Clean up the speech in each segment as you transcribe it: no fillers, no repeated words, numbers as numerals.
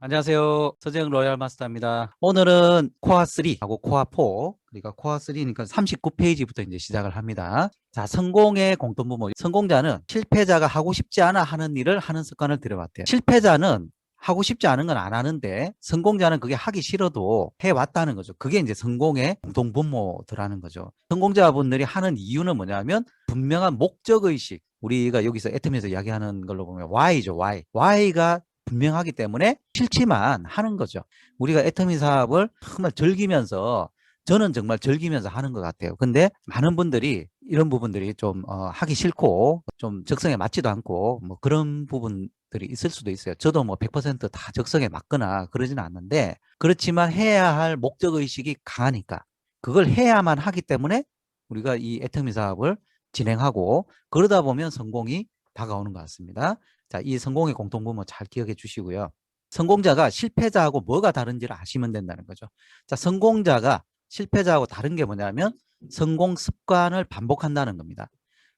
안녕하세요. 서재영 로얄 마스터입니다. 오늘은 코어 3하고 코어 4, 그러니까 코어 3니까 39페이지부터 이제 시작을 합니다. 자, 성공의 공통부모. 성공자는 실패자가 하고 싶지 않아 하는 일을 하는 습관을 들여봤대요. 실패자는 하고 싶지 않은 건 안 하는데 성공자는 그게 하기 싫어도 해왔다는 거죠. 그게 이제 성공의 공통분모더라는 거죠. 성공자분들이 하는 이유는 뭐냐면 분명한 목적의식. 우리가 여기서 애터미에서 이야기하는 걸로 보면 Why죠, Why. Why가 분명하기 때문에 싫지만 하는 거죠. 우리가 애터미 사업을 정말 즐기면서 저는 정말 즐기면서 하는 것 같아요. 근데 많은 분들이 이런 부분들이 좀 하기 싫고 좀 적성에 맞지도 않고 뭐 그런 부분들이 있을 수도 있어요. 저도 뭐 100%다 적성에 맞거나 그러지는 않는데 그렇지만 해야 할 목적의식이 강하니까 그걸 해야만 하기 때문에 우리가 이 애터미 사업을 진행하고 그러다 보면 성공이 다가오는 것 같습니다. 자, 이 성공의 공통분모 잘 기억해 주시고요. 성공자가 실패자하고 뭐가 다른지를 아시면 된다는 거죠. 자, 성공자가 실패자하고 다른 게 뭐냐면 성공 습관을 반복한다는 겁니다.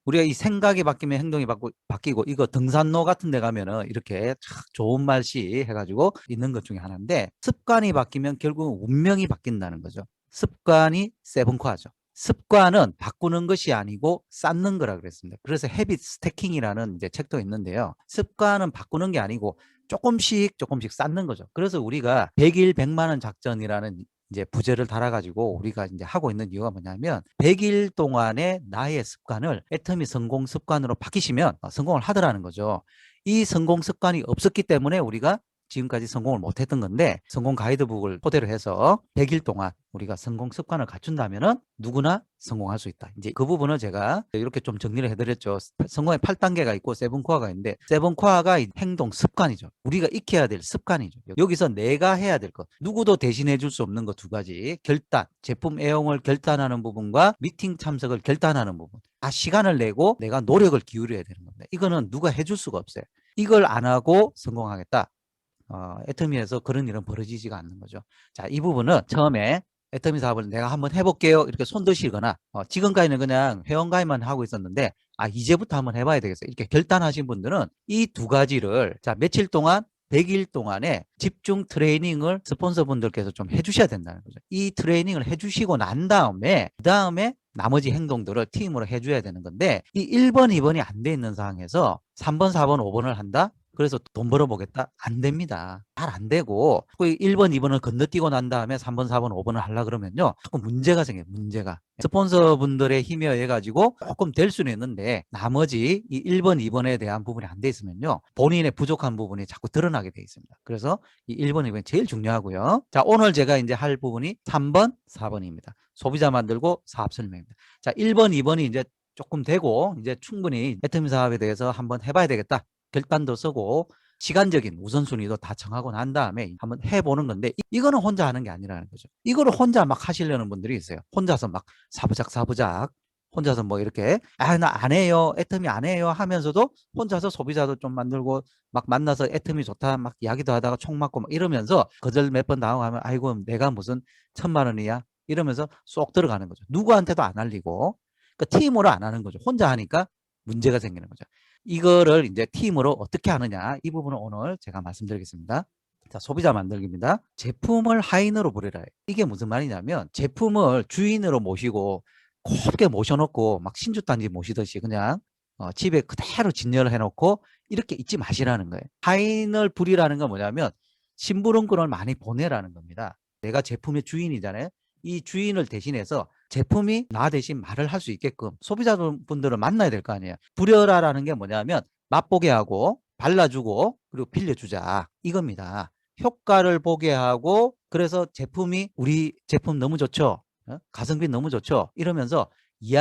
우리가 이 생각이 바뀌면 행동이 바뀌고 이거 등산로 같은 데 가면은 이렇게 좋은 말씨 해가지고 있는 것 중에 하나인데 습관이 바뀌면 결국은 운명이 바뀐다는 거죠. 습관이 세븐코어죠. 습관은 바꾸는 것이 아니고 쌓는 거라 그랬습니다. 그래서 헤빗 스태킹이라는 이제 책도 있는데요. 습관은 바꾸는 게 아니고 조금씩 쌓는 거죠. 그래서 우리가 100일 100만 원 작전이라는 이제 부제를 달아가지고 우리가 이제 하고 있는 이유가 뭐냐면 100일 동안의 나의 습관을 애터미 성공 습관으로 바뀌시면 성공을 하더라는 거죠. 이 성공 습관이 없었기 때문에 우리가 지금까지 성공을 못했던 건데 성공 가이드북을 토대로 해서 100일 동안 우리가 성공 습관을 갖춘다면은 누구나 성공할 수 있다. 이제 그 부분을 제가 이렇게 좀 정리를 해드렸죠. 성공의 8단계가 있고 세븐코어가 있는데 세븐코어가 행동 습관이죠. 우리가 익혀야 될 습관이죠. 여기서 내가 해야 될 것, 누구도 대신해 줄 수 없는 것 두 가지, 결단, 제품 애용을 결단하는 부분과 미팅 참석을 결단하는 부분. 시간을 내고 내가 노력을 기울여야 되는 겁니다. 이거는 누가 해줄 수가 없어요. 이걸 안 하고 성공하겠다. 애터미에서 그런 일은 벌어지지가 않는 거죠. 자, 이 부분은 처음에 애터미 사업을 내가 한번 해볼게요. 이렇게 손 드시거나 지금까지는 그냥 회원가입만 하고 있었는데 이제부터 한번 해봐야 되겠어요. 이렇게 결단하신 분들은 이 두 가지를 자 며칠 동안 100일 동안에 집중 트레이닝을 스폰서분들께서 좀 해주셔야 된다는 거죠. 이 트레이닝을 해주시고 난 다음에 그 다음에 나머지 행동들을 팀으로 해줘야 되는 건데 이 1번, 2번이 안 돼 있는 상황에서 3번, 4번, 5번을 한다? 그래서 돈 벌어보겠다? 안 됩니다. 잘 안 되고 1번, 2번을 건너뛰고 난 다음에 3번, 4번, 5번을 하려고 그러면요. 자꾸 문제가 생겨요. 문제가. 스폰서분들의 힘에 의해 가지고 조금 될 수는 있는데 나머지 이 1번, 2번에 대한 부분이 안 돼 있으면요. 본인의 부족한 부분이 자꾸 드러나게 돼 있습니다. 그래서 이 1번, 2번이 제일 중요하고요. 자, 오늘 제가 이제 할 부분이 3번, 4번입니다. 소비자 만들고 사업 설명입니다. 자, 1번, 2번이 이제 조금 되고 이제 충분히 애터미 사업에 대해서 한번 해봐야 되겠다. 결단도 쓰고 시간적인 우선순위도 다 정하고 난 다음에 한번 해보는 건데 이거는 혼자 하는 게 아니라는 거죠. 이거를 혼자 막 하시려는 분들이 있어요. 혼자서 막 사부작 혼자서 뭐 이렇게 나 안 해요, 애터미 안 해요 하면서도 혼자서 소비자도 좀 만들고 막 만나서 애터미 좋다 막 이야기도 하다가 총 맞고 막 이러면서 거절 몇 번 당하면 아이고 내가 무슨 1000만 원이야 이러면서 쏙 들어가는 거죠. 누구한테도 안 알리고 그러니까 팀으로 안 하는 거죠. 혼자 하니까 문제가 생기는 거죠. 이거를 이제 팀으로 어떻게 하느냐 이 부분을 오늘 제가 말씀드리겠습니다. 자, 소비자 만들기입니다. 제품을 하인으로 부르라. 이게 무슨 말이냐면 제품을 주인으로 모시고 곱게 모셔놓고 막 신주단지 모시듯이 그냥 집에 그대로 진열을 해놓고 이렇게 있지 마시라는 거예요. 하인을 부리라는 건 뭐냐면 심부름꾼을 많이 보내라는 겁니다. 내가 제품의 주인이잖아요. 이 주인을 대신해서 제품이 나 대신 말을 할 수 있게끔 소비자분들을 만나야 될 거 아니에요. 부려라라는 게 뭐냐면 맛보게 하고 발라주고 그리고 빌려주자 이겁니다. 효과를 보게 하고 그래서 제품이 우리 제품 너무 좋죠. 가성비 너무 좋죠. 이러면서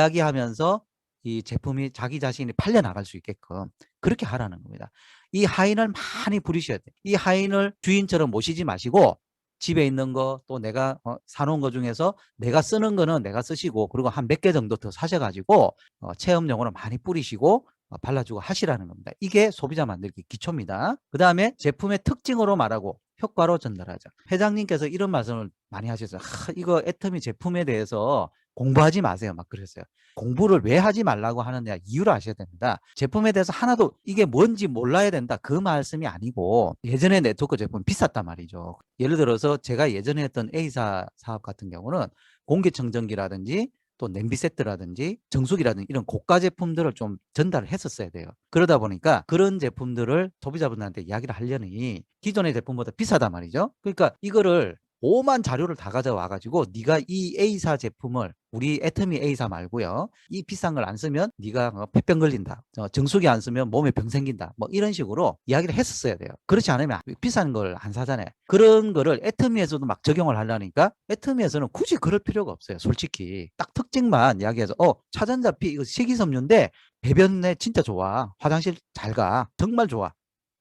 이야기하면서 이 제품이 자기 자신이 팔려나갈 수 있게끔 그렇게 하라는 겁니다. 이 하인을 많이 부리셔야 돼요. 이 하인을 주인처럼 모시지 마시고 집에 있는 거 또 내가 사놓은 거 중에서 내가 쓰는 거는 내가 쓰시고 그리고 한 몇 개 정도 더 사셔가지고 체험용으로 많이 뿌리시고 발라주고 하시라는 겁니다. 이게 소비자 만들기 기초입니다. 그 다음에 제품의 특징으로 말하고 효과로 전달하자. 회장님께서 이런 말씀을 많이 하셨어요. 이거 애터미 제품에 대해서 공부하지 마세요. 막 그랬어요. 공부를 왜 하지 말라고 하느냐 이유를 아셔야 됩니다. 제품에 대해서 하나도 이게 뭔지 몰라야 된다. 그 말씀이 아니고 예전에 네트워크 제품 비쌌단 말이죠. 예를 들어서 제가 예전에 했던 A사 사업 같은 경우는 공기청정기라든지 또 냄비 세트라든지 정수기라든지 이런 고가 제품들을 좀 전달을 했었어야 돼요. 그러다 보니까 그런 제품들을 소비자분들한테 이야기를 하려니 기존의 제품보다 비싸단 말이죠. 그러니까 이거를 오만 자료를 다 가져와 가지고 네가 이 A사 제품을 우리 애터미 A사 말고요. 이 비싼 걸 안 쓰면 네가 폐병 걸린다. 정수기 안 쓰면 몸에 병 생긴다. 뭐 이런 식으로 이야기를 했었어야 돼요. 그렇지 않으면 비싼 걸 안 사잖아요. 그런 거를 애터미에서도 막 적용을 하려니까 애터미에서는 굳이 그럴 필요가 없어요. 솔직히 딱 특징만 이야기해서 차전자피 이거 식이섬유인데 배변에 진짜 좋아. 화장실 잘 가. 정말 좋아.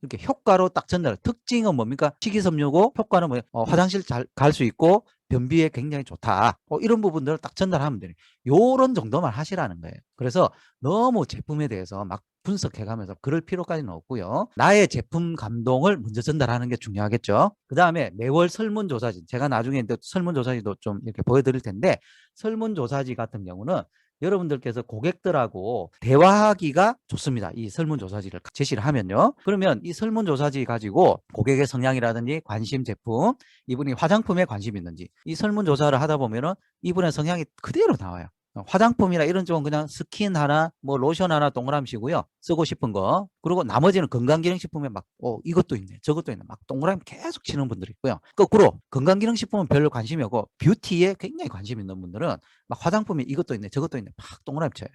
이렇게 효과로 딱 전달. 특징은 뭡니까? 식이섬유고 효과는 뭐예요? 화장실 잘 갈 수 있고 변비에 굉장히 좋다. 이런 부분들을 딱 전달하면 되네. 요런 정도만 하시라는 거예요. 그래서 너무 제품에 대해서 막 분석해가면서 그럴 필요까지는 없고요. 나의 제품 감동을 먼저 전달하는 게 중요하겠죠. 그 다음에 매월 설문조사지. 제가 나중에 설문조사지도 좀 이렇게 보여드릴 텐데 설문조사지 같은 경우는 여러분들께서 고객들하고 대화하기가 좋습니다. 이 설문조사지를 제시를 하면요. 그러면 이 설문조사지 가지고 고객의 성향이라든지 관심 제품, 이분이 화장품에 관심이 있는지 이 설문조사를 하다 보면은 이분의 성향이 그대로 나와요. 화장품이나 이런 쪽은 그냥 스킨 하나, 뭐 로션 하나 동그라미시고요. 쓰고 싶은 거. 그리고 나머지는 건강기능식품에 막, 이것도 있네, 저것도 있네. 막 동그라미 계속 치는 분들이 있고요. 거꾸로 건강기능식품은 별로 관심이 없고 뷰티에 굉장히 관심 있는 분들은 막 화장품이 이것도 있네, 저것도 있네. 막 동그라미 쳐요.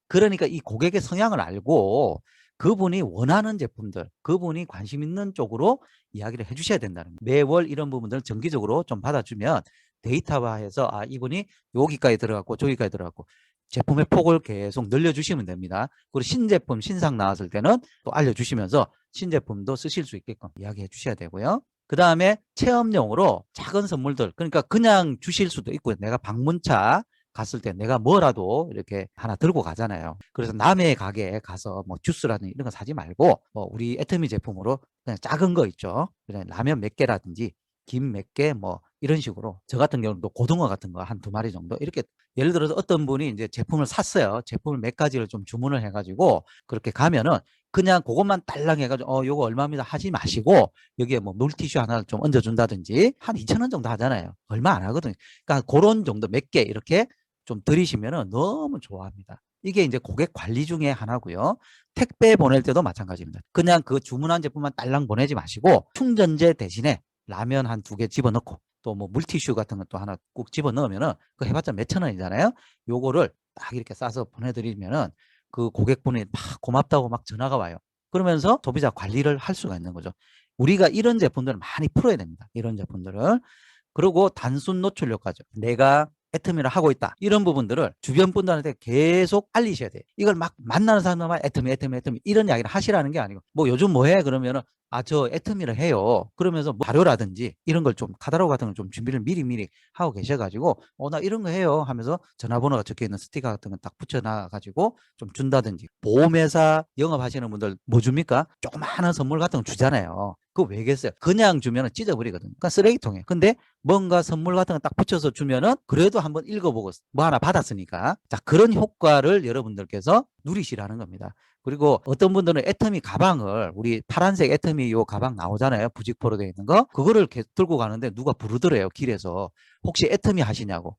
그러니까 이 고객의 성향을 알고 그분이 원하는 제품들, 그분이 관심 있는 쪽으로 이야기를 해주셔야 된다는 거예요. 매월 이런 부분들을 정기적으로 좀 받아주면 데이터화해서 이분이 여기까지 들어갔고 저기까지 들어갔고 제품의 폭을 계속 늘려주시면 됩니다. 그리고 신제품 신상 나왔을 때는 또 알려주시면서 신제품도 쓰실 수 있게끔 이야기해 주셔야 되고요. 그 다음에 체험용으로 작은 선물들, 그러니까 그냥 주실 수도 있고요. 내가 방문차 갔을 때 내가 뭐라도 이렇게 하나 들고 가잖아요. 그래서 남의 가게에 가서 뭐 주스라든지 이런 거 사지 말고 우리 애터미 제품으로 그냥 작은 거 있죠. 그냥 라면 몇 개라든지 김 몇 개 뭐 이런 식으로 저 같은 경우는 또 고등어 같은 거 한 두 마리 정도 이렇게 예를 들어서 어떤 분이 이제 제품을 샀어요. 제품을 몇 가지를 좀 주문을 해가지고 그렇게 가면은 그냥 그것만 딸랑 해가지고 요거 얼마입니다 하지 마시고 여기에 뭐 물티슈 하나 좀 얹어준다든지 한 2,000원 정도 하잖아요. 얼마 안 하거든요. 그러니까 그런 정도 몇 개 이렇게 좀 들이시면은 너무 좋아합니다. 이게 이제 고객 관리 중에 하나고요. 택배 보낼 때도 마찬가지입니다. 그냥 그 주문한 제품만 딸랑 보내지 마시고 충전재 대신에 라면 한 2개 집어넣고 또 뭐 물티슈 같은 것도 하나 꼭 집어넣으면은 그 해봤자 몇천 원이잖아요. 요거를 딱 이렇게 싸서 보내드리면은 그 고객분이 막 고맙다고 막 전화가 와요. 그러면서 소비자 관리를 할 수가 있는 거죠. 우리가 이런 제품들을 많이 풀어야 됩니다. 이런 제품들을. 그리고 단순 노출 효과죠. 내가 애터미를 하고 있다. 이런 부분들을 주변 분들한테 계속 알리셔야 돼요. 이걸 막 만나는 사람들만 애터미 이런 이야기를 하시라는 게 아니고 뭐 요즘 뭐 해? 그러면은 저 애터미를 해요. 그러면서 뭐 자료라든지 이런 걸 좀 카탈로그 같은 걸 좀 준비를 미리 하고 계셔가지고 나 이런 거 해요 하면서 전화번호가 적혀있는 스티커 같은 거 딱 붙여놔가지고 좀 준다든지. 보험회사 영업하시는 분들 뭐 줍니까? 조그마한 선물 같은 거 주잖아요. 그거 왜겠어요? 그냥 주면 찢어버리거든. 그러니까 쓰레기통에. 근데 뭔가 선물 같은 거 딱 붙여서 주면은 그래도 한번 읽어보고 뭐 하나 받았으니까. 자, 그런 효과를 여러분들께서 누리시라는 겁니다. 그리고 어떤 분들은 애터미 가방을 우리 파란색 애터미 요 가방 나오잖아요. 부직포로 되어 있는 거. 그거를 들고 가는데 누가 부르더래요. 길에서. 혹시 애터미 하시냐고.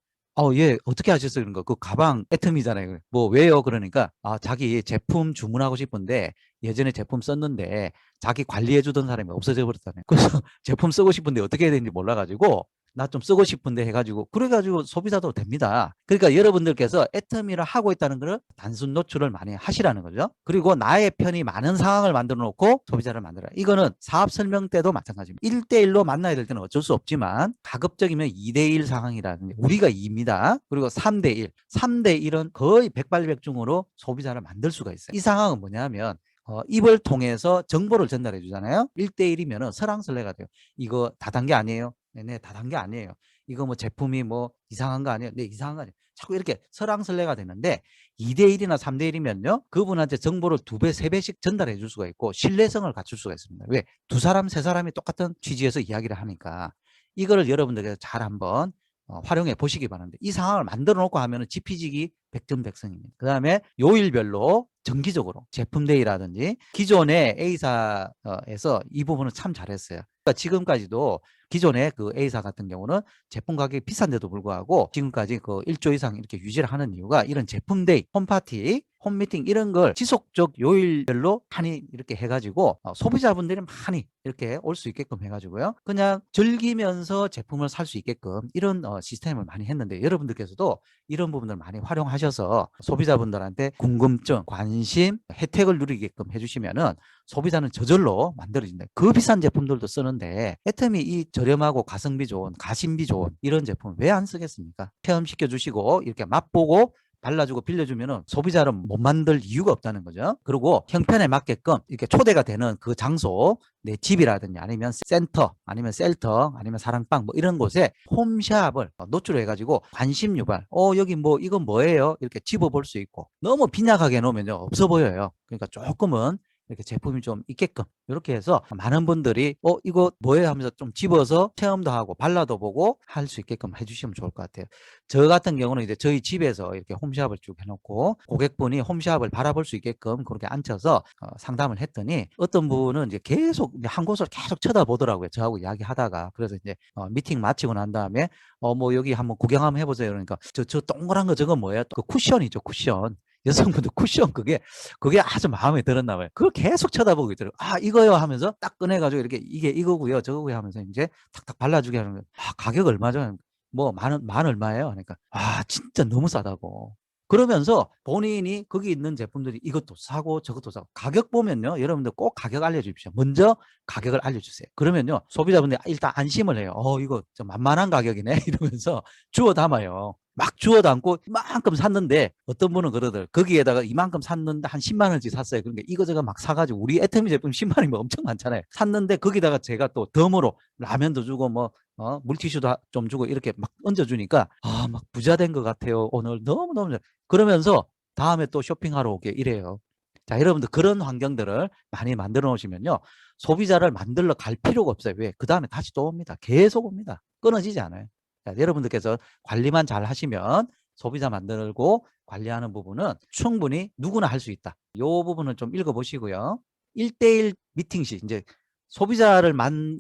예, 어떻게 하셨어요? 그런 거. 그 가방 애터미잖아요. 뭐 왜요? 그러니까 자기 제품 주문하고 싶은데 예전에 제품 썼는데 자기 관리해 주던 사람이 없어져 버렸다네. 그래서 제품 쓰고 싶은데 어떻게 해야 되는지 몰라가지고 나 좀 쓰고 싶은데 해가지고 그래가지고 소비자도 됩니다. 그러니까 여러분들께서 애터미를 하고 있다는 것을 단순 노출을 많이 하시라는 거죠. 그리고 나의 편이 많은 상황을 만들어 놓고 소비자를 만들어라. 이거는 사업 설명 때도 마찬가지입니다. 1대1로 만나야 될 때는 어쩔 수 없지만 가급적이면 2대1 상황이라는 우리가 2입니다. 그리고 3대1. 3대1은 거의 백발백중으로 소비자를 만들 수가 있어요. 이 상황은 뭐냐면 입을 통해서 정보를 전달해 주잖아요. 1대1이면 설왕설래가 돼요. 이거 다단계 아니에요? 네네, 다단계 아니에요. 이거 뭐 제품이 뭐 이상한 거 아니에요? 네, 이상한 거 아니에요. 자꾸 이렇게 설왕설래가 되는데 2대1이나 3대1이면요. 그분한테 정보를 2배, 3배씩 전달해 줄 수가 있고 신뢰성을 갖출 수가 있습니다. 왜? 2사람, 3사람이 똑같은 취지에서 이야기를 하니까 이거를 여러분들께서 잘 한번 활용해 보시기 바랍니다. 이 상황을 만들어 놓고 하면은 지피지기 백전백승입니다. 그 다음에 요일별로 정기적으로 제품데이라든지 기존의 A사에서 이 부분은 참 잘했어요. 그러니까 지금까지도 기존의 그 A사 같은 경우는 제품 가격이 비싼데도 불구하고 지금까지 그 1조 이상 이렇게 유지를 하는 이유가 이런 제품데이, 홈파티, 홈미팅 이런 걸 지속적 요일별로 많이 이렇게 해가지고 소비자분들이 많이 이렇게 올 수 있게끔 해가지고요. 그냥 즐기면서 제품을 살 수 있게끔 이런 시스템을 많이 했는데 여러분들께서도 이런 부분들 많이 활용하셔서 소비자분들한테 궁금증, 관심, 혜택을 누리게끔 해주시면은 소비자는 저절로 만들어진다. 그 비싼 제품들도 쓰는데 애터미 이 저렴하고 가성비 좋은, 가심비 좋은 이런 제품 왜 안 쓰겠습니까? 체험시켜 주시고 이렇게 맛보고 발라주고 빌려주면은 소비자를 못 만들 이유가 없다는 거죠. 그리고 형편에 맞게끔 이렇게 초대가 되는 그 장소, 내 집이라든지 아니면 센터, 아니면 셀터, 아니면 사랑방 뭐 이런 곳에 홈샵을 노출해가지고 관심 유발. 여기 뭐 이건 뭐예요? 이렇게 집어볼 수 있고 너무 빈약하게 놓으면요 없어 보여요. 그러니까 조금은 이렇게 제품이 좀 있게끔 이렇게 해서 많은 분들이 이거 뭐예요 하면서 좀 집어서 체험도 하고 발라도 보고 할 수 있게끔 해주시면 좋을 것 같아요. 저 같은 경우는 이제 저희 집에서 이렇게 홈샵을 쭉 해놓고 고객분이 홈샵을 바라볼 수 있게끔 그렇게 앉혀서 상담을 했더니 어떤 분은 이제 계속 한 곳을 계속 쳐다보더라고요. 저하고 이야기하다가. 그래서 이제 미팅 마치고 난 다음에 뭐 여기 한번 구경 한번 해보세요. 그러니까 저 동그란 거 저거 뭐예요? 그 쿠션이죠, 쿠션. 여성분들 쿠션 그게 아주 마음에 들었나 봐요. 그걸 계속 쳐다보고 있더라고요. 이거요 하면서 딱 꺼내가지고 이렇게 이게 이거고요 저거고요 하면서 이제 탁탁 발라주게 하는 거예요. 가격 얼마죠? 뭐 만 얼마예요? 그러니까 진짜 너무 싸다고. 그러면서 본인이 거기 있는 제품들이 이것도 사고 저것도 사고 가격 보면요 여러분들 꼭 가격 알려주십시오. 먼저 가격을 알려주세요. 그러면요 소비자분들이 일단 안심을 해요. 이거 좀 만만한 가격이네 이러면서 주워 담아요. 막 주워 담고 이만큼 샀는데 어떤 분은 그러더라고요. 거기에다가 이만큼 샀는데 한 10만 원어치 샀어요. 그러니까 이거저거 막 사가지고 우리 애터미 제품 10만 원이면 엄청 많잖아요. 샀는데 거기다가 제가 또 덤으로 라면도 주고 뭐 물티슈도 좀 주고 이렇게 막 얹어주니까 막 부자 된 것 같아요. 오늘 너무너무 그러면서 다음에 또 쇼핑하러 오게 이래요. 자, 여러분들 그런 환경들을 많이 만들어 놓으시면요. 소비자를 만들러 갈 필요가 없어요. 왜? 그 다음에 다시 또 옵니다. 계속 옵니다. 끊어지지 않아요. 자, 여러분들께서 관리만 잘 하시면 소비자 만들고 관리하는 부분은 충분히 누구나 할 수 있다. 이 부분은 좀 읽어보시고요. 1대1 미팅 시 이제 소비자를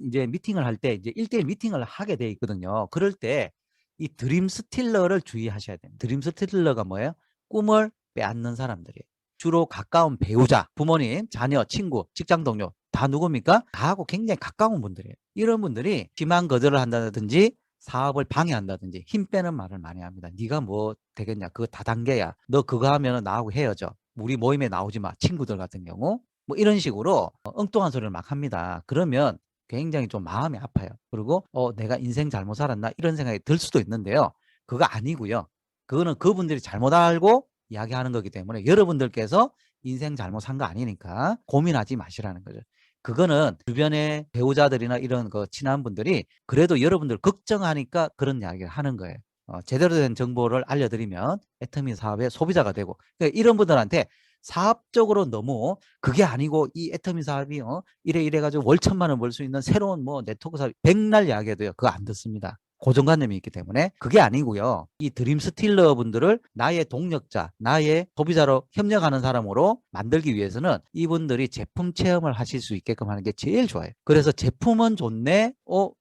이제 미팅을 할 때 이제 1대1 미팅을 하게 돼 있거든요. 그럴 때 이 드림 스틸러를 주의하셔야 됩니다. 드림 스틸러가 뭐예요? 꿈을 빼앗는 사람들이에요. 주로 가까운 배우자, 부모님, 자녀, 친구, 직장 동료 다 누굽니까? 나하고 굉장히 가까운 분들이에요. 이런 분들이 심한 거절을 한다든지 사업을 방해한다든지 힘 빼는 말을 많이 합니다. 네가 뭐 되겠냐? 그거 다단계야. 너 그거 하면 나하고 헤어져. 우리 모임에 나오지 마. 친구들 같은 경우. 뭐 이런 식으로 엉뚱한 소리를 막 합니다. 그러면 굉장히 좀 마음이 아파요. 그리고 내가 인생 잘못 살았나 이런 생각이 들 수도 있는데요. 그거 아니고요. 그거는 그분들이 잘못 알고 이야기하는 거기 때문에 여러분들께서 인생 잘못 산 거 아니니까 고민하지 마시라는 거죠. 그거는 주변의 배우자들이나 이런 그 친한 분들이 그래도 여러분들 걱정하니까 그런 이야기를 하는 거예요. 제대로 된 정보를 알려드리면 애터미 사업의 소비자가 되고 그러니까 이런 분들한테 사업적으로 너무 그게 아니고 이 애터미 사업이 이래 가지고 월 1,000만 원 벌 수 있는 새로운 뭐 네트워크 사업 백날 이야기해도요. 그거 안 듣습니다. 고정관념이 있기 때문에 그게 아니고요. 이 드림 스틸러 분들을 나의 동력자, 나의 소비자로 협력하는 사람으로 만들기 위해서는 이분들이 제품 체험을 하실 수 있게끔 하는 게 제일 좋아요. 그래서 제품은 좋네.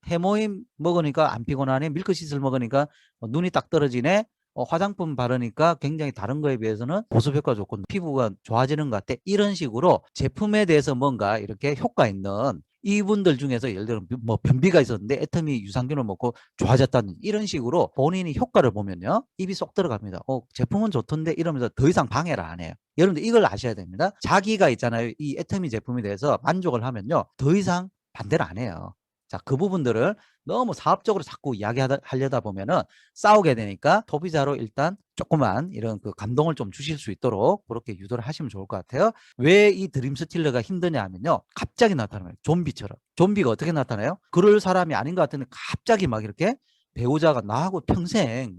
해모임 먹으니까 안 피곤하네. 밀크시슬 먹으니까 눈이 딱 떨어지네. 화장품 바르니까 굉장히 다른 거에 비해서는 보습 효과 좋고 피부가 좋아지는 것 같아. 이런 식으로 제품에 대해서 뭔가 이렇게 효과 있는 이분들 중에서 예를 들어 뭐 변비가 있었는데 애터미 유산균을 먹고 좋아졌다는 이런 식으로 본인이 효과를 보면요. 입이 쏙 들어갑니다. 제품은 좋던데 이러면서 더 이상 방해를 안 해요. 여러분들 이걸 아셔야 됩니다. 자기가 있잖아요. 이 애터미 제품에 대해서 만족을 하면요. 더 이상 반대를 안 해요. 자, 그 부분들을 너무 사업적으로 자꾸 이야기하려다 보면은 싸우게 되니까 소비자로 일단 조그만 이런 그 감동을 좀 주실 수 있도록 그렇게 유도를 하시면 좋을 것 같아요. 왜 이 드림 스틸러가 힘드냐 하면요. 갑자기 나타나요. 좀비처럼. 좀비가 어떻게 나타나요? 그럴 사람이 아닌 것 같은데 갑자기 막 이렇게 배우자가 나하고 평생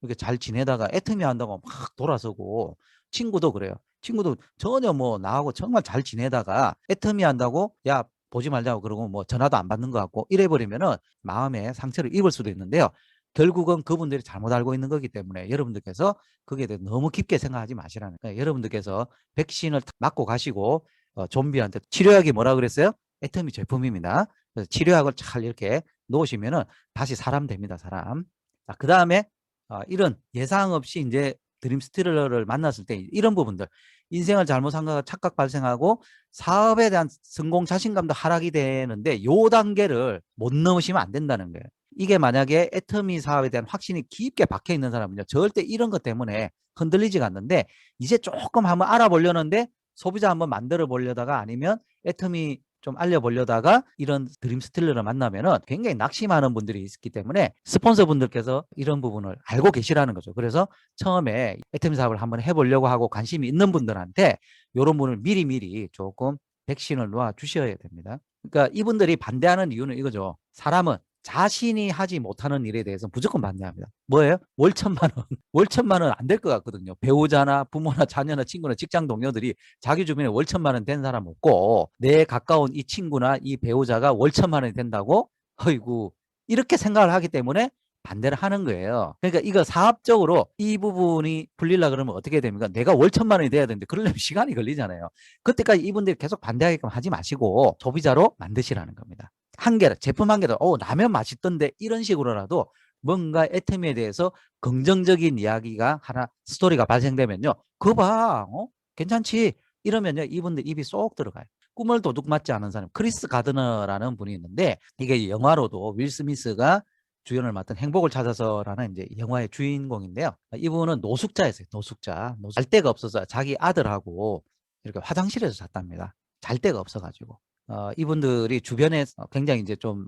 이렇게 잘 지내다가 애터미 한다고 막 돌아서고 친구도 그래요. 친구도 전혀 뭐 나하고 정말 잘 지내다가 애터미 한다고 야 보지 말자고 그러고 뭐 전화도 안 받는 것 같고 이래 버리면은 마음에 상처를 입을 수도 있는데요. 결국은 그분들이 잘못 알고 있는 거기 때문에 여러분들께서 거기에 대해 너무 깊게 생각하지 마시라는 거예요. 여러분들께서 백신을 맞고 가시고 좀비한테 치료약이 뭐라 그랬어요? 애터미 제품입니다. 그래서 치료약을 잘 이렇게 놓으시면은 다시 사람 됩니다. 사람. 자, 그 다음에 이런 예상 없이 이제 드림스틸러를 만났을 때 이런 부분들, 인생을 잘못 생각하고 착각 발생하고 사업에 대한 성공 자신감도 하락이 되는데 요 단계를 못 넘으시면 안 된다는 거예요. 이게 만약에 애터미 사업에 대한 확신이 깊게 박혀 있는 사람은요, 절대 이런 것 때문에 흔들리지가 않는데, 이제 조금 한번 알아보려는데 소비자 한번 만들어 보려다가 아니면 애터미 좀 알려보려다가 이런 드림스틸러를 만나면은 굉장히 낙심하는 분들이 있기 때문에 스폰서분들께서 이런 부분을 알고 계시라는 거죠. 그래서 처음에 애터미 사업을 한번 해보려고 하고 관심이 있는 분들한테 이런 분을 미리미리 조금 백신을 놓아 주셔야 됩니다. 그러니까 이분들이 반대하는 이유는 이거죠. 사람은 자신이 하지 못하는 일에 대해서 무조건 반대합니다. 뭐예요? 월 1,000만 원. 월 1,000만 원 안 될 것 같거든요. 배우자나 부모나 자녀나 친구나 직장 동료들이 자기 주변에 월 1,000만 원 된 사람 없고, 내 가까운 이 친구나 이 배우자가 월 1,000만 원이 된다고? 어이구, 이렇게 생각을 하기 때문에 반대를 하는 거예요. 그러니까 이거 사업적으로 이 부분이 풀리려 그러면 어떻게 됩니까? 내가 월 1,000만 원이 돼야 되는데 그러려면 시간이 걸리잖아요. 그때까지 이분들이 계속 반대하게끔 하지 마시고 소비자로 만드시라는 겁니다. 한 개를, 제품 한 개도 라면 맛있던데 이런 식으로라도 뭔가 애터미에 대해서 긍정적인 이야기가 하나, 스토리가 발생되면요, 그거 봐, 괜찮지? 이러면요, 이분들 입이 쏙 들어가요. 꿈을 도둑 맞지 않은 사람, 크리스 가드너라는 분이 있는데, 이게 영화로도 윌 스미스가 주연을 맡은 행복을 찾아서라는 이제 영화의 주인공인데요. 이분은 노숙자였어요. 노숙자. 잘 데가 없어서 자기 아들하고 이렇게 화장실에서 잤답니다. 잘 데가 없어가지고. 이분들이 주변에 굉장히 이제 좀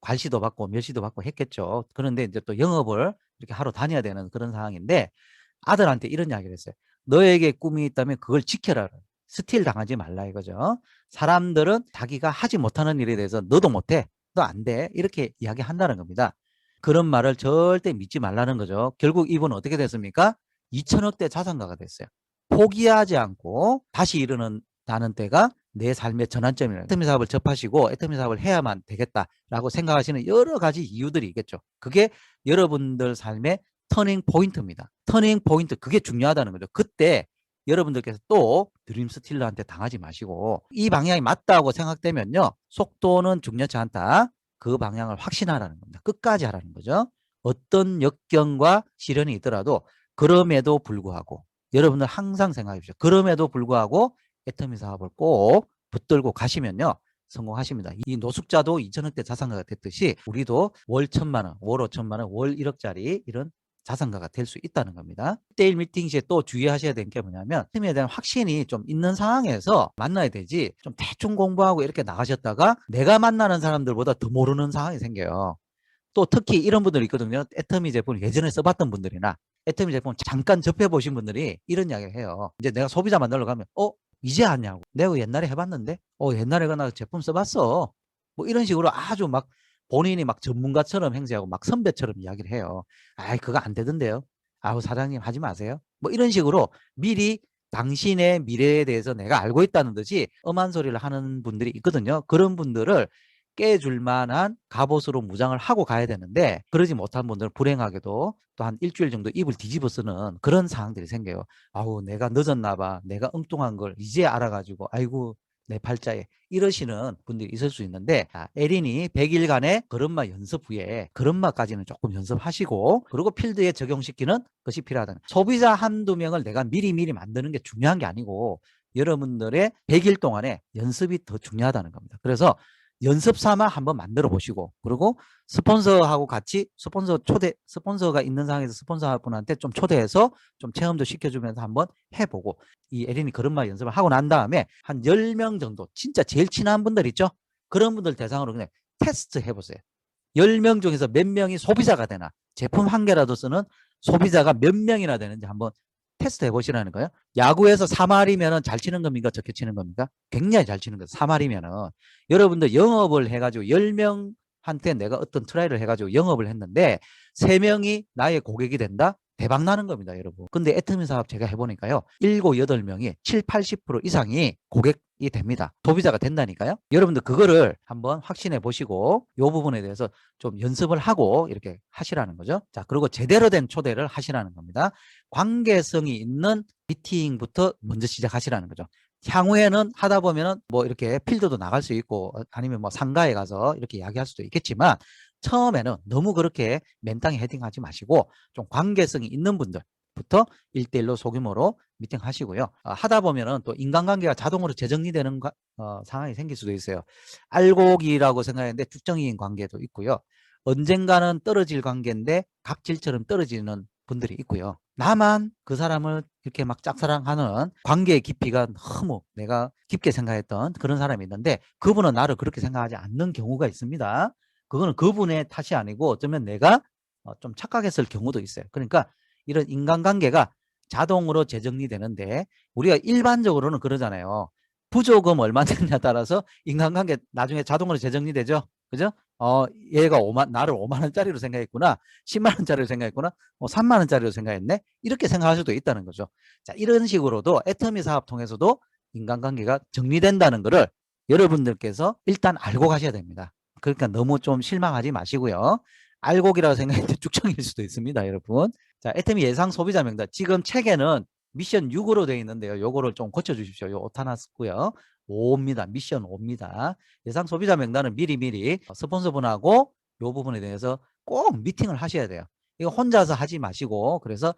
괄시도 받고 멸시도 받고 했겠죠. 그런데 이제 또 영업을 이렇게 하러 다녀야 되는 그런 상황인데, 아들한테 이런 이야기를 했어요. 너에게 꿈이 있다면 그걸 지켜라. 스틸 당하지 말라 이거죠. 사람들은 자기가 하지 못하는 일에 대해서 너도 못해, 너 안 돼, 이렇게 이야기한다는 겁니다. 그런 말을 절대 믿지 말라는 거죠. 결국 이분은 어떻게 됐습니까? 2천억대 자산가가 됐어요. 포기하지 않고 다시 일어나는 때가 내 삶의 전환점이에요. 애터미 사업을 접하시고 애터미 사업을 해야만 되겠다라고 생각하시는 여러 가지 이유들이 있겠죠. 그게 여러분들 삶의 터닝 포인트입니다. 터닝 포인트, 그게 중요하다는 거죠. 그때 여러분들께서 또 드림스틸러한테 당하지 마시고, 이 방향이 맞다고 생각되면요, 속도는 중요치 않다. 그 방향을 확신하라는 겁니다. 끝까지 하라는 거죠. 어떤 역경과 시련이 있더라도 그럼에도 불구하고, 여러분들 항상 생각해 주십시오. 그럼에도 불구하고 애터미 사업을 꼭 붙들고 가시면요, 성공하십니다. 이 노숙자도 2천억대 자산가가 됐듯이 우리도 월 1,000만 원, 월 5천만 원, 월 1억짜리 이런 자산가가 될 수 있다는 겁니다. 1대1 미팅 시에 또 주의하셔야 되는 게 뭐냐면, 애터미에 대한 확신이 좀 있는 상황에서 만나야 되지, 좀 대충 공부하고 이렇게 나가셨다가 내가 만나는 사람들보다 더 모르는 상황이 생겨요. 또 특히 이런 분들이 있거든요. 애터미 제품을 예전에 써봤던 분들이나 애터미 제품 잠깐 접해보신 분들이 이런 이야기를 해요. 이제 내가 소비자 만나러 가면 이제 아냐고, 내가 옛날에 해봤는데 옛날에 나 제품 써봤어, 뭐 이런 식으로 아주 막 본인이 막 전문가처럼 행세하고 막 선배처럼 이야기를 해요. 아이, 그거 안 되던데요. 아우, 사장님 하지 마세요. 뭐 이런 식으로 미리 당신의 미래에 대해서 내가 알고 있다는 듯이 엄한 소리를 하는 분들이 있거든요. 그런 분들을 깨줄 만한 갑옷으로 무장을 하고 가야 되는데, 그러지 못한 분들은 불행하게도 또 한 일주일 정도 입을 뒤집어 쓰는 그런 상황들이 생겨요. 아우, 내가 늦었나 봐, 내가 엉뚱한 걸 이제 알아가지고 아이고 내 팔자에, 이러시는 분들이 있을 수 있는데, 에린이 100일간의 걸음마 연습 후에 걸음마까지는 조금 연습하시고, 그리고 필드에 적용시키는 것이 필요하다. 소비자 한두 명을 내가 미리미리 만드는 게 중요한 게 아니고 여러분들의 100일 동안의 연습이 더 중요하다는 겁니다. 그래서 연습 삼아 한번 만들어 보시고, 그리고 스폰서하고 같이 스폰서가 있는 상황에서 스폰서분한테 좀 초대해서 좀 체험도 시켜주면서 한번 해보고, 이 에린이 걸음마 연습을 하고 난 다음에 한 10명 정도 진짜 제일 친한 분들 있죠? 그런 분들 대상으로 그냥 테스트 해보세요. 10명 중에서 몇 명이 소비자가 되나, 제품 한 개라도 쓰는 소비자가 몇 명이나 되는지 한번 테스트 해보시라는 거예요. 야구에서 3할이면 잘 치는 겁니까? 적게 치는 겁니까? 굉장히 잘 치는 거예요. 3할이면은. 여러분들 영업을 해가지고 10명한테 내가 어떤 트라이를 해가지고 영업을 했는데 3명이 나의 고객이 된다? 대박 나는 겁니다, 여러분. 근데 애터미 사업 제가 해보니까요. 7, 8명이 7, 80% 이상이 고객이 됩니다. 소비자가 된다니까요. 여러분들 그거를 한번 확신해 보시고 이 부분에 대해서 좀 연습을 하고 이렇게 하시라는 거죠. 자, 그리고 제대로 된 초대를 하시라는 겁니다. 관계성이 있는 미팅부터 먼저 시작하시라는 거죠. 향후에는 하다 보면은 뭐 이렇게 필드도 나갈 수 있고 아니면 뭐 상가에 가서 이렇게 이야기할 수도 있겠지만 처음에는 너무 그렇게 맨땅에 헤딩하지 마시고 좀 관계성이 있는 분들부터 1대1로 소규모로 미팅 하시고요. 하다 보면은 또 인간관계가 자동으로 재정리되는 상황이 생길 수도 있어요. 알곡이라고 생각했는데 쭉정이인 관계도 있고요. 언젠가는 떨어질 관계인데 각질처럼 떨어지는 분들이 있고요. 나만 그 사람을 이렇게 막 짝사랑하는 관계의 깊이가 너무 내가 깊게 생각했던 그런 사람이 있는데 그분은 나를 그렇게 생각하지 않는 경우가 있습니다. 그거는 그분의 탓이 아니고 어쩌면 내가 좀 착각했을 경우도 있어요. 그러니까 이런 인간관계가 자동으로 재정리되는데 우리가 일반적으로는 그러잖아요. 부조금 얼마 냈냐에 따라서 인간관계 나중에 자동으로 재정리되죠. 그죠? 얘가 나를 5만 원짜리로 생각했구나. 10만 원짜리로 생각했구나. 3만 원짜리로 생각했네. 이렇게 생각할 수도 있다는 거죠. 자, 이런 식으로도 애터미 사업 통해서도 인간관계가 정리된다는 것을 여러분들께서 일단 알고 가셔야 됩니다. 그러니까 너무 좀 실망하지 마시고요. 알곡이라고 생각했는데 쭉정일 수도 있습니다, 여러분. 자, 애터미 예상 소비자 명단. 지금 책에는 미션 6으로 되어 있는데요. 요거를 좀 고쳐주십시오. 요 오타 났고요. 5입니다. 미션 5입니다. 예상 소비자 명단은 미리미리 스폰서분하고 요 부분에 대해서 꼭 미팅을 하셔야 돼요. 이거 혼자서 하지 마시고 그래서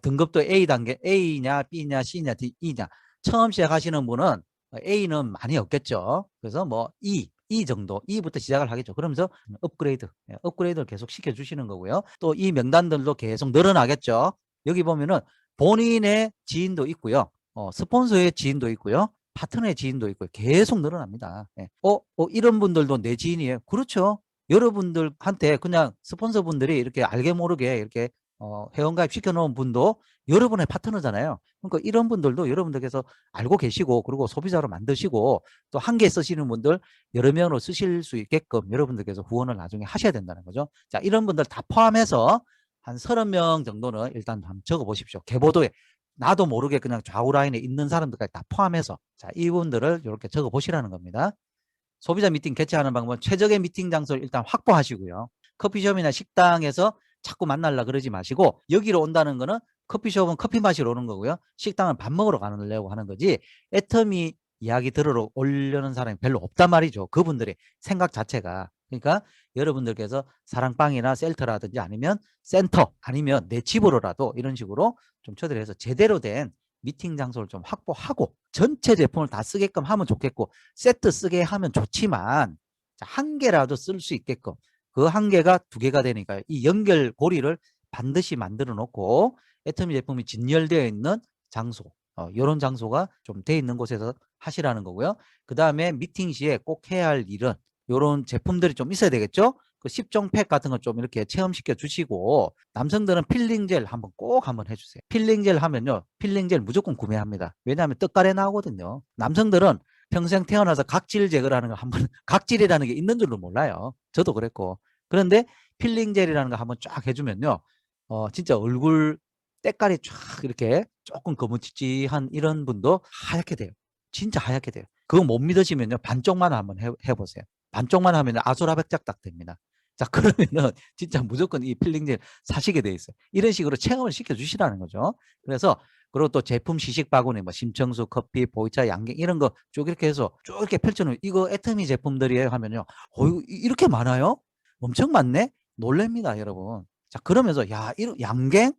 등급도 A 단계 A냐 B냐 C냐 D냐 처음 시작하시는 분은 A는 많이 없겠죠. 그래서 뭐 E 정도, E부터 시작을 하겠죠. 그러면서 업그레이드를 계속 시켜주시는 거고요. 또 이 명단들도 계속 늘어나겠죠. 여기 보면은 본인의 지인도 있고요. 스폰서의 지인도 있고요. 파트너의 지인도 있고요. 계속 늘어납니다. 예. 이런 분들도 내 지인이에요. 그렇죠. 여러분들한테 그냥 스폰서분들이 이렇게 알게 모르게 이렇게 회원가입 시켜놓은 분도 여러분의 파트너잖아요. 그러니까 이런 분들도 여러분들께서 알고 계시고 그리고 소비자로 만드시고 또 한 개 쓰시는 분들 여러 명으로 쓰실 수 있게끔 여러분들께서 후원을 나중에 하셔야 된다는 거죠. 자, 이런 분들 다 포함해서 한 30명 정도는 일단 한번 적어보십시오. 계보도에 나도 모르게 그냥 좌우 라인에 있는 사람들까지 다 포함해서 자, 이분들을 이렇게 적어보시라는 겁니다. 소비자 미팅 개최하는 방법은 최적의 미팅 장소를 일단 확보하시고요. 커피숍이나 식당에서 자꾸 만나려 그러지 마시고 여기로 온다는 거는 커피숍은 커피 마시러 오는 거고요. 식당은 밥 먹으러 가려고 하는 거지 애터미 이야기 들으러 오려는 사람이 별로 없단 말이죠. 그분들의 생각 자체가. 그러니까 여러분들께서 사랑방이나 셀터라든지 아니면 센터 아니면 내 집으로라도 이런 식으로 좀 초대를 해서 제대로 된 미팅 장소를 좀 확보하고 전체 제품을 다 쓰게끔 하면 좋겠고 세트 쓰게 하면 좋지만 한 개라도 쓸 수 있게끔 그 한 개가 두 개가 되니까 이 연결고리를 반드시 만들어 놓고 애터미 제품이 진열되어 있는 장소 이런 장소가 좀 돼 있는 곳에서 하시라는 거고요. 그 다음에 미팅 시에 꼭 해야 할 일은 이런 제품들이 좀 있어야 되겠죠. 그 10종 팩 같은 거 좀 이렇게 체험시켜 주시고 남성들은 필링젤 한번 해주세요. 필링젤 하면요. 필링젤 무조건 구매합니다. 왜냐하면 떡가래 나오거든요. 남성들은 평생 태어나서 각질 제거를 하는 거 한번 각질이라는 게 있는 줄도 몰라요. 저도 그랬고. 그런데 필링젤이라는 거 한번 쫙 해주면요. 진짜 얼굴 때깔이 쫙 이렇게 조금 거무치한 이런 분도 하얗게 돼요. 진짜 하얗게 돼요. 그거 못 믿으시면요. 반쪽만 한번 해보세요. 반쪽만 하면 아수라백작 딱 됩니다. 자, 그러면은 진짜 무조건 이 필링젤 사시게 돼 있어요. 이런 식으로 체험을 시켜주시라는 거죠. 그래서 그리고 또 제품 시식 바구니, 뭐 심청수, 커피, 보이차, 양갱 이런 거 쭉 이렇게 해서 쭉 이렇게 펼쳐놓은 이거 애터미 제품들이에요 하면요. 이렇게 많아요? 엄청 많네? 놀랍니다, 여러분. 자, 그러면서 야, 이런 양갱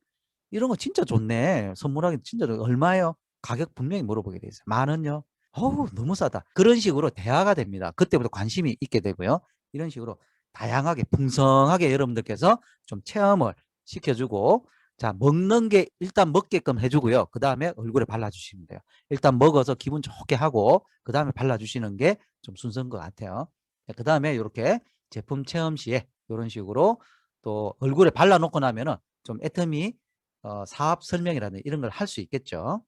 이런 거 진짜 좋네. 선물하기 진짜 얼마예요? 가격 분명히 물어보게 돼 있어요. 10,000원요? 어우, 너무 싸다. 그런 식으로 대화가 됩니다. 그때부터 관심이 있게 되고요. 이런 식으로 다양하게 풍성하게 여러분들께서 좀 체험을 시켜주고 자, 먹는 게 일단 먹게끔 해주고요. 그 다음에 얼굴에 발라주시면 돼요. 일단 먹어서 기분 좋게 하고 그 다음에 발라주시는 게 좀 순서인 것 같아요. 그 다음에 이렇게 제품 체험 시에 이런 식으로 또 얼굴에 발라놓고 나면은 좀 애터미 사업 설명이라든지 이런 걸 할 수 있겠죠.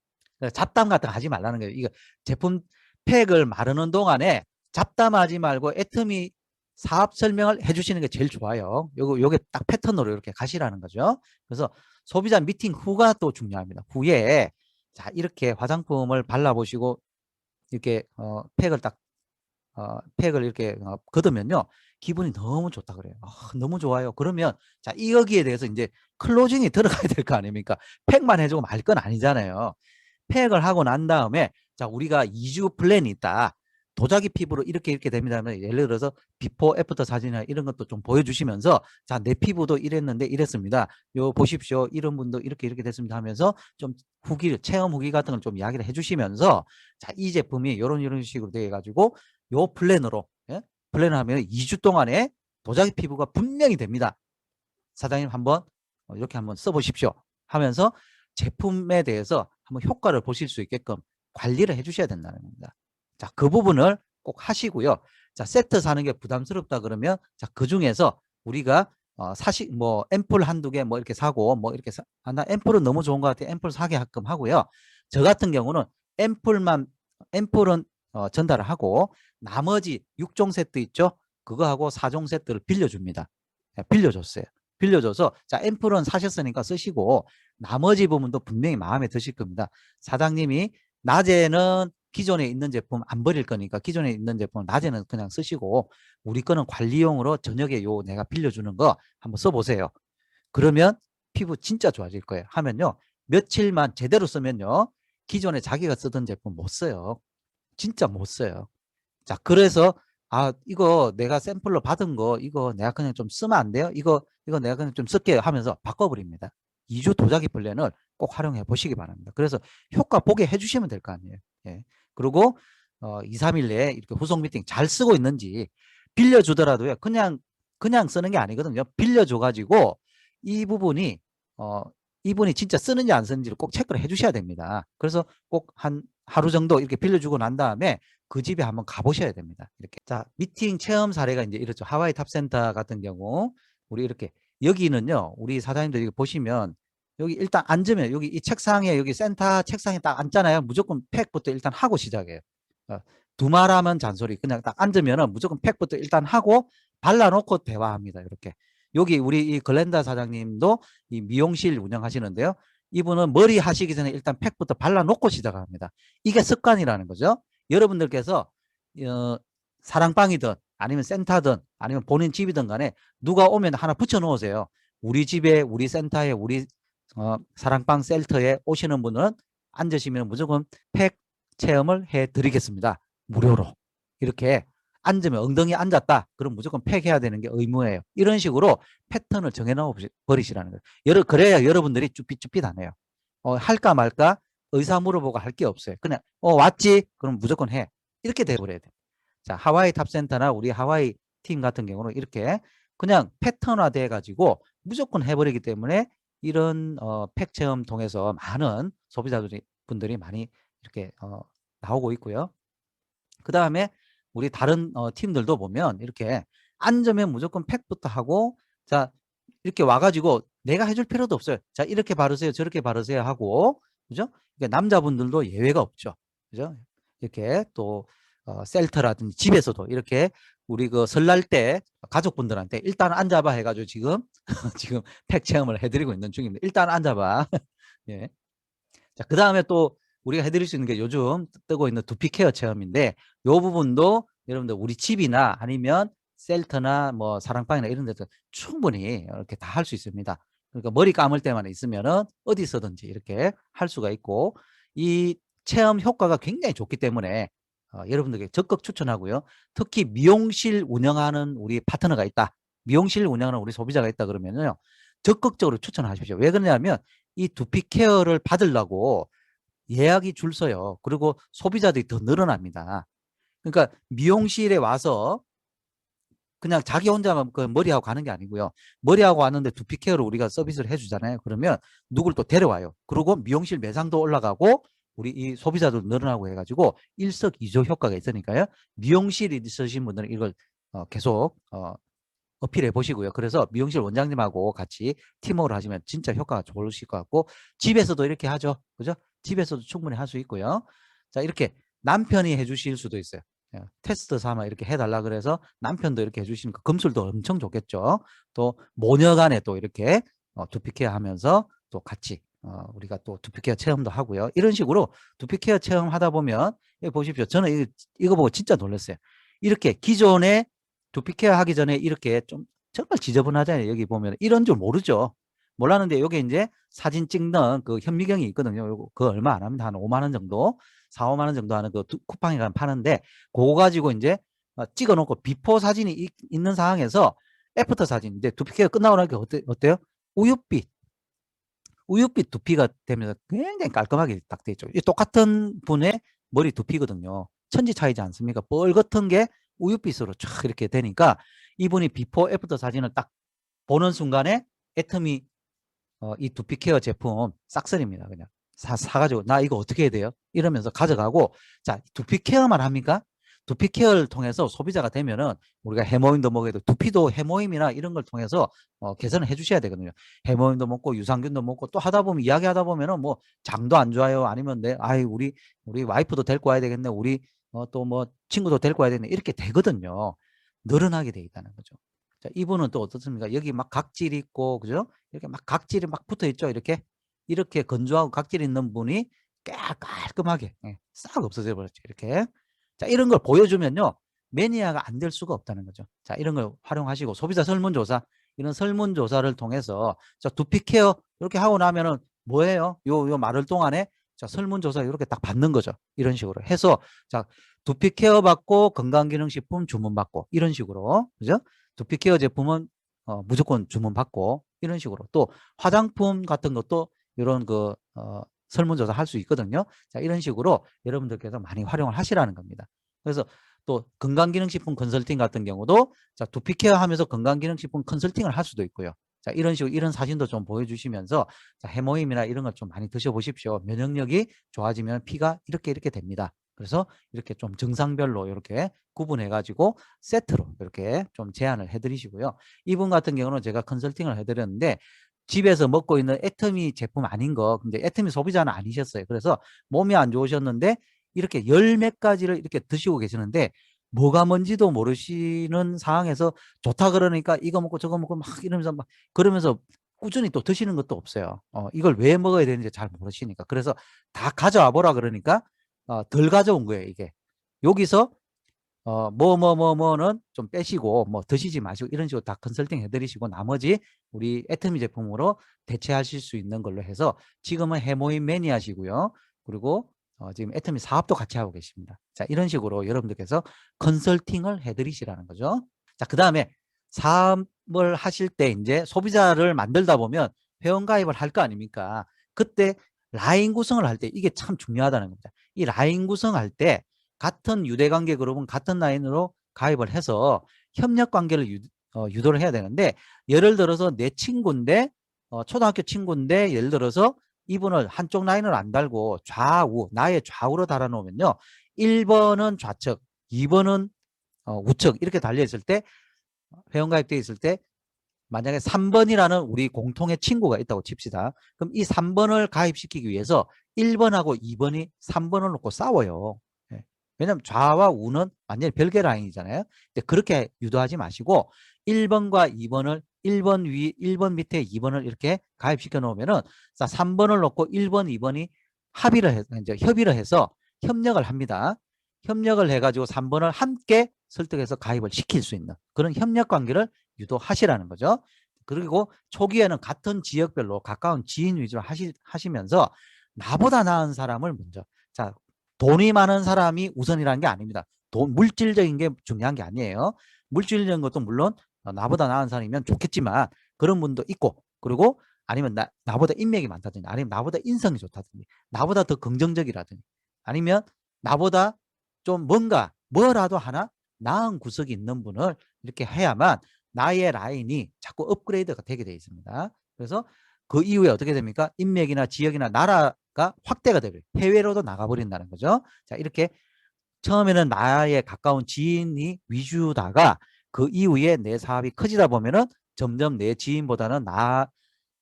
잡담 같은 거 하지 말라는 거예요. 이거 제품 팩을 마르는 동안에 잡담하지 말고 애터미 사업 설명을 해주시는 게 제일 좋아요. 요게 딱 패턴으로 이렇게 가시라는 거죠. 그래서 소비자 미팅 후가 또 중요합니다. 후에 자 이렇게 화장품을 발라보시고 이렇게 팩을 딱 팩을 이렇게 걷으면요 기분이 너무 좋다 그래요. 너무 좋아요. 그러면 자 여기에 대해서 이제 클로징이 들어가야 될 거 아닙니까? 팩만 해주고 말 건 아니잖아요. 팩을 하고 난 다음에 자 우리가 2주 플랜이 있다. 도자기 피부로 이렇게 됩니다. 예를 들어서 비포 애프터 사진이나 이런 것도 좀 보여주시면서 자 내 피부도 이랬는데 이랬습니다. 요 보십시오. 이런 분도 이렇게 됐습니다 하면서 좀 후기를 체험 후기 같은 걸 좀 이야기를 해주시면서 자 이 제품이 이런 식으로 돼 가지고 요 플랜으로 플랜을 하면 2주 동안에 도자기 피부가 분명히 됩니다. 사장님 한번 이렇게 한번 써보십시오 하면서 제품에 대해서 한번 효과를 보실 수 있게끔 관리를 해주셔야 된다는 겁니다. 자, 그 부분을 꼭 하시고요. 자, 세트 사는 게 부담스럽다 그러면 자, 그 중에서 우리가 뭐 앰플 한두 개 뭐 이렇게 사고 뭐 이렇게 나 앰플은 너무 좋은 것 같아요. 앰플 사게 하끔 하고요. 저 같은 경우는 앰플은 전달을 하고 나머지 6종 세트 있죠? 그거하고 4종 세트를 빌려줍니다. 빌려줬어요. 빌려줘서 자 앰플은 사셨으니까 쓰시고 나머지 부분도 분명히 마음에 드실 겁니다. 사장님이 낮에는 기존에 있는 제품 안 버릴 거니까 기존에 있는 제품 낮에는 그냥 쓰시고 우리 거는 관리용으로 저녁에 요 내가 빌려주는 거 한번 써보세요. 그러면 피부 진짜 좋아질 거예요. 하면요 며칠만 제대로 쓰면요 기존에 자기가 쓰던 제품 못 써요. 진짜 못 써요. 자 그래서 이거 내가 샘플로 받은 거 이거 내가 그냥 좀 쓰면 안 돼요? 이거 내가 그냥 좀 쓸게요 하면서 바꿔버립니다. 2주 도자기 플랜을 꼭 활용해 보시기 바랍니다. 그래서 효과 보게 해주시면 될 거 아니에요. 예. 그리고 2, 3일 내에 이렇게 후속 미팅 잘 쓰고 있는지 빌려주더라도요. 그냥 쓰는 게 아니거든요. 빌려줘가지고 이 부분이 이분이 진짜 쓰는지 안 쓰는지를 꼭 체크를 해주셔야 됩니다. 그래서 꼭 한 하루 정도 이렇게 빌려주고 난 다음에 그 집에 한번 가보셔야 됩니다. 이렇게. 자, 미팅 체험 사례가 이제 이렇죠. 하와이 탑센터 같은 경우, 우리 이렇게, 여기는요, 우리 사장님들 이거 보시면, 여기 일단 앉으면, 여기 이 책상에, 여기 센터 책상에 딱 앉잖아요. 무조건 팩부터 일단 하고 시작해요. 두말하면 잔소리. 그냥 딱 앉으면은 무조건 팩부터 일단 하고, 발라놓고 대화합니다. 이렇게. 여기 우리 이 글렌다 사장님도 이 미용실 운영하시는데요. 이분은 머리 하시기 전에 일단 팩부터 발라놓고 시작합니다. 이게 습관이라는 거죠. 여러분들께서 사랑방이든 아니면 센터든 아니면 본인 집이든 간에 누가 오면 하나 붙여 놓으세요. 우리 집에 우리 센터에 우리 사랑방 셀터에 오시는 분은 앉으시면 무조건 팩 체험을 해드리겠습니다. 무료로. 이렇게 앉으면 엉덩이 앉았다. 그럼 무조건 팩해야 되는 게 의무예요. 이런 식으로 패턴을 정해놓아 버리시라는 거예요. 그래야 여러분들이 쭈삣쭈삣하네요. 할까 말까 의사 물어보고 할 게 없어요. 그냥 왔지? 그럼 무조건 해. 이렇게 돼버려야 돼요. 자, 하와이 탑센터나 우리 하와이 팀 같은 경우는 이렇게 그냥 패턴화 돼 가지고 무조건 해버리기 때문에 이런 팩 체험 통해서 많은 소비자분들이 많이 이렇게 나오고 있고요. 그 다음에 우리 다른 팀들도 보면 이렇게 앉으면 무조건 팩부터 하고 자 이렇게 와가지고 내가 해줄 필요도 없어요. 자 이렇게 바르세요 저렇게 바르세요 하고 그죠? 그러니까 남자분들도 예외가 없죠. 그죠? 이렇게 또 셀터라든지 집에서도 이렇게 우리 그 설날 때 가족분들한테 일단 앉아봐 해가지고 지금 지금 팩 체험을 해드리고 있는 중입니다. 일단 앉아봐. 예. 자, 그 다음에 또 우리가 해드릴 수 있는 게 요즘 뜨고 있는 두피 케어 체험인데 이 부분도 여러분들 우리 집이나 아니면 셀터나 뭐 사랑방이나 이런 데서 충분히 이렇게 다 할 수 있습니다. 그러니까 머리 감을 때만 있으면은 어디서든지 이렇게 할 수가 있고 이 체험 효과가 굉장히 좋기 때문에 여러분들께 적극 추천하고요. 특히 미용실 운영하는 우리 파트너가 있다. 미용실 운영하는 우리 소비자가 있다 그러면요. 적극적으로 추천하십시오. 왜 그러냐면 이 두피 케어를 받으려고 예약이 줄 서요. 그리고 소비자들이 더 늘어납니다. 그러니까 미용실에 와서 그냥 자기 혼자 그 머리하고 가는 게 아니고요. 머리하고 왔는데 두피 케어를 우리가 서비스를 해주잖아요. 그러면 누굴 또 데려와요. 그리고 미용실 매상도 올라가고 우리 이 소비자도 늘어나고 해가지고 일석이조 효과가 있으니까요. 미용실이 있으신 분들은 이걸 계속 어필해 보시고요. 그래서 미용실 원장님하고 같이 팀워크를 하시면 진짜 효과가 좋으실 것 같고 집에서도 이렇게 하죠. 그죠? 집에서도 충분히 할 수 있고요. 자, 이렇게 남편이 해주실 수도 있어요. 테스트 삼아 이렇게 해달라 그래서 남편도 이렇게 해주시니까 금술도 엄청 좋겠죠. 또 모녀간에 또 이렇게 두피 케어 하면서 또 같이 우리가 또 두피 케어 체험도 하고요. 이런 식으로 두피 케어 체험하다 보면 여기 보십시오. 저는 이거 보고 진짜 놀랐어요. 이렇게 기존에 두피 케어 하기 전에 이렇게 좀 정말 지저분하잖아요. 여기 보면 이런 줄 모르죠. 몰랐는데 여기 이제 사진 찍는 그 현미경이 있거든요. 요거 그거 얼마 안 합니다. 한 5만 원 정도, 4, 5만 원 정도 하는 그 쿠팡에 가면 파는데 그거 가지고 이제 찍어 놓고 비포 사진이 있는 상황에서 애프터 사진, 이제 두피 케어 끝나고 나니까 어때요? 우윳빛 두피가 되면서 굉장히 깔끔하게 딱 돼 있죠. 똑같은 분의 머리 두피거든요. 천지 차이지 않습니까? 뻘겋은 게 우윳빛으로 쫙 이렇게 되니까 이분이 비포 애프터 사진을 딱 보는 순간에 애터미 이 두피 케어 제품 싹쓸입니다. 그냥 사가지고 나 이거 어떻게 해야 돼요? 이러면서 가져가고, 자, 두피 케어만 합니까? 두피 케어를 통해서 소비자가 되면은 우리가 해모임도 먹어도 두피도 해모임이나 이런 걸 통해서 개선을 해주셔야 되거든요. 해모임도 먹고 유산균도 먹고 또 하다 보면 이야기하다 보면은 뭐 장도 안 좋아요. 아니면 우리 와이프도 데리고 와야 되겠네. 우리 또 뭐 친구도 데리고 와야 되겠네. 이렇게 되거든요. 늘어나게 돼 있다는 거죠. 자, 이분은 또 어떻습니까? 여기 막 각질 있고, 그죠? 이렇게 막 각질이 막 붙어 있죠. 이렇게 건조하고 각질 있는 분이 깔끔하게 싹 없어져 버렸죠. 이렇게. 자, 이런 걸 보여주면요, 매니아가 안 될 수가 없다는 거죠. 자, 이런 걸 활용하시고 소비자 설문조사, 이런 설문조사를 통해서 자, 두피 케어 이렇게 하고 나면은 뭐예요? 요 말을 동안에 자, 설문조사 이렇게 딱 받는 거죠. 이런 식으로 해서 자, 두피 케어 받고 건강기능식품 주문 받고 이런 식으로, 그죠? 두피 케어 제품은 무조건 주문 받고 이런 식으로, 또 화장품 같은 것도 이런 그 설문조사 할 수 있거든요. 자, 이런 식으로 여러분들께서 많이 활용을 하시라는 겁니다. 그래서 또 건강기능식품 컨설팅 같은 경우도 자, 두피 케어 하면서 건강기능식품 컨설팅을 할 수도 있고요. 자, 이런 식으로 이런 사진도 좀 보여주시면서 자, 해모임이나 이런 걸 좀 많이 드셔보십시오. 면역력이 좋아지면 피가 이렇게 됩니다. 그래서 이렇게 좀 증상별로 이렇게 구분해 가지고 세트로 이렇게 좀 제안을 해드리시고요. 이분 같은 경우는 제가 컨설팅을 해드렸는데 집에서 먹고 있는 애터미 제품 아닌 거, 근데 애터미 소비자는 아니셨어요. 그래서 몸이 안 좋으셨는데 이렇게 열 몇 가지를 이렇게 드시고 계시는데 뭐가 뭔지도 모르시는 상황에서 좋다 그러니까 이거 먹고 저거 먹고 막 이러면서 막 그러면서 꾸준히 또 드시는 것도 없어요. 이걸 왜 먹어야 되는지 잘 모르시니까. 그래서 다 가져와 보라 그러니까 덜 가져온 거예요, 이게. 여기서 뭐는 좀 빼시고 뭐 드시지 마시고 이런 식으로 다 컨설팅 해드리시고 나머지 우리 애터미 제품으로 대체하실 수 있는 걸로 해서 지금은 해모임 매니아시고요. 그리고 지금 애터미 사업도 같이 하고 계십니다. 자, 이런 식으로 여러분들께서 컨설팅을 해드리시라는 거죠. 자, 그 다음에 사업을 하실 때 이제 소비자를 만들다 보면 회원가입을 할 거 아닙니까? 그때 라인 구성을 할 때 이게 참 중요하다는 겁니다. 이 라인 구성할 때 같은 유대관계 그룹은 같은 라인으로 가입을 해서 협력관계를 유도를 해야 되는데, 예를 들어서 내 친구인데 초등학교 친구인데 예를 들어서 이분을 한쪽 라인을 안 달고 좌우, 나의 좌우로 달아놓으면요, 1번은 좌측, 2번은 우측 이렇게 달려있을 때, 회원가입되어 있을 때 만약에 3번이라는 우리 공통의 친구가 있다고 칩시다. 그럼 이 3번을 가입시키기 위해서 1번하고 2번이 3번을 놓고 싸워요. 왜냐하면 좌와 우는 완전히 별개 라인이잖아요. 근데 그렇게 유도하지 마시고 1번과 2번을 1번 위, 1번 밑에 2번을 이렇게 가입시켜 놓으면은 3번을 놓고 1번, 2번이 이제 협의를 해서 협력을 합니다. 협력을 해가지고 3번을 함께 설득해서 가입을 시킬 수 있는 그런 협력 관계를 유도하시라는 거죠. 그리고 초기에는 같은 지역별로 가까운 지인 위주로 하시면서 나보다 나은 사람을 먼저, 자, 돈이 많은 사람이 우선이라는 게 아닙니다. 물질적인 게 중요한 게 아니에요. 물질적인 것도 물론 나보다 나은 사람이면 좋겠지만 그런 분도 있고, 그리고 아니면 나보다 인맥이 많다든지, 아니면 나보다 인성이 좋다든지, 나보다 더 긍정적이라든지, 아니면 나보다 좀 뭐라도 하나 나은 구석이 있는 분을 이렇게 해야만 나의 라인이 자꾸 업그레이드가 되게 되어 있습니다. 그래서 그 이후에 어떻게 됩니까? 인맥이나 지역이나 나라가 확대가 되고 해외로도 나가버린다는 거죠. 자, 이렇게 처음에는 나의 가까운 지인이 위주다가 그 이후에 내 사업이 커지다 보면은 점점 내 지인보다는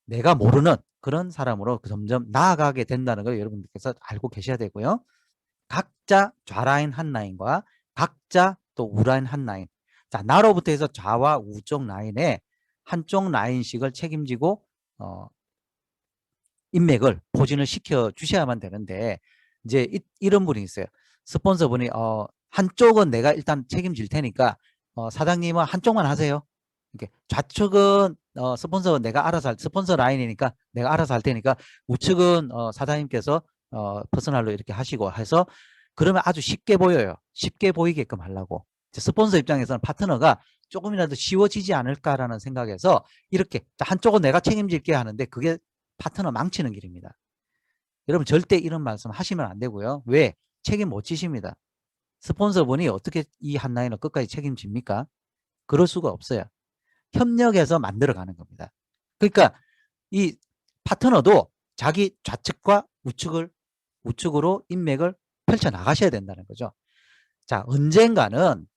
내가 모르는 그런 사람으로 점점 나아가게 된다는 걸 여러분들께서 알고 계셔야 되고요. 각자 좌라인 한 라인과 각자 또 우라인 한 라인. 자, 나로부터 해서 좌와 우쪽 라인에 한쪽 라인씩을 책임지고 인맥을 포진을 시켜 주셔야만 되는데 이제 이런 분이 있어요. 스폰서분이 한쪽은 내가 일단 책임질 테니까 사장님은 한쪽만 하세요. 이렇게 좌측은 스폰서 내가 알아서 스폰서 라인이니까 내가 알아서 할 테니까 우측은 사장님께서 퍼스널로 이렇게 하시고 해서 그러면 아주 쉽게 보여요. 쉽게 보이게끔 하려고. 스폰서 입장에서는 파트너가 조금이라도 쉬워지지 않을까라는 생각에서 이렇게 한쪽은 내가 책임질게 하는데 그게 파트너 망치는 길입니다. 여러분 절대 이런 말씀 하시면 안 되고요. 왜? 책임 못 지십니다. 스폰서분이 어떻게 이 한 라인을 끝까지 책임집니까? 그럴 수가 없어요. 협력해서 만들어가는 겁니다. 그러니까 이 파트너도 자기 좌측과 우측으로 인맥을 펼쳐나가셔야 된다는 거죠. 자, 언젠가는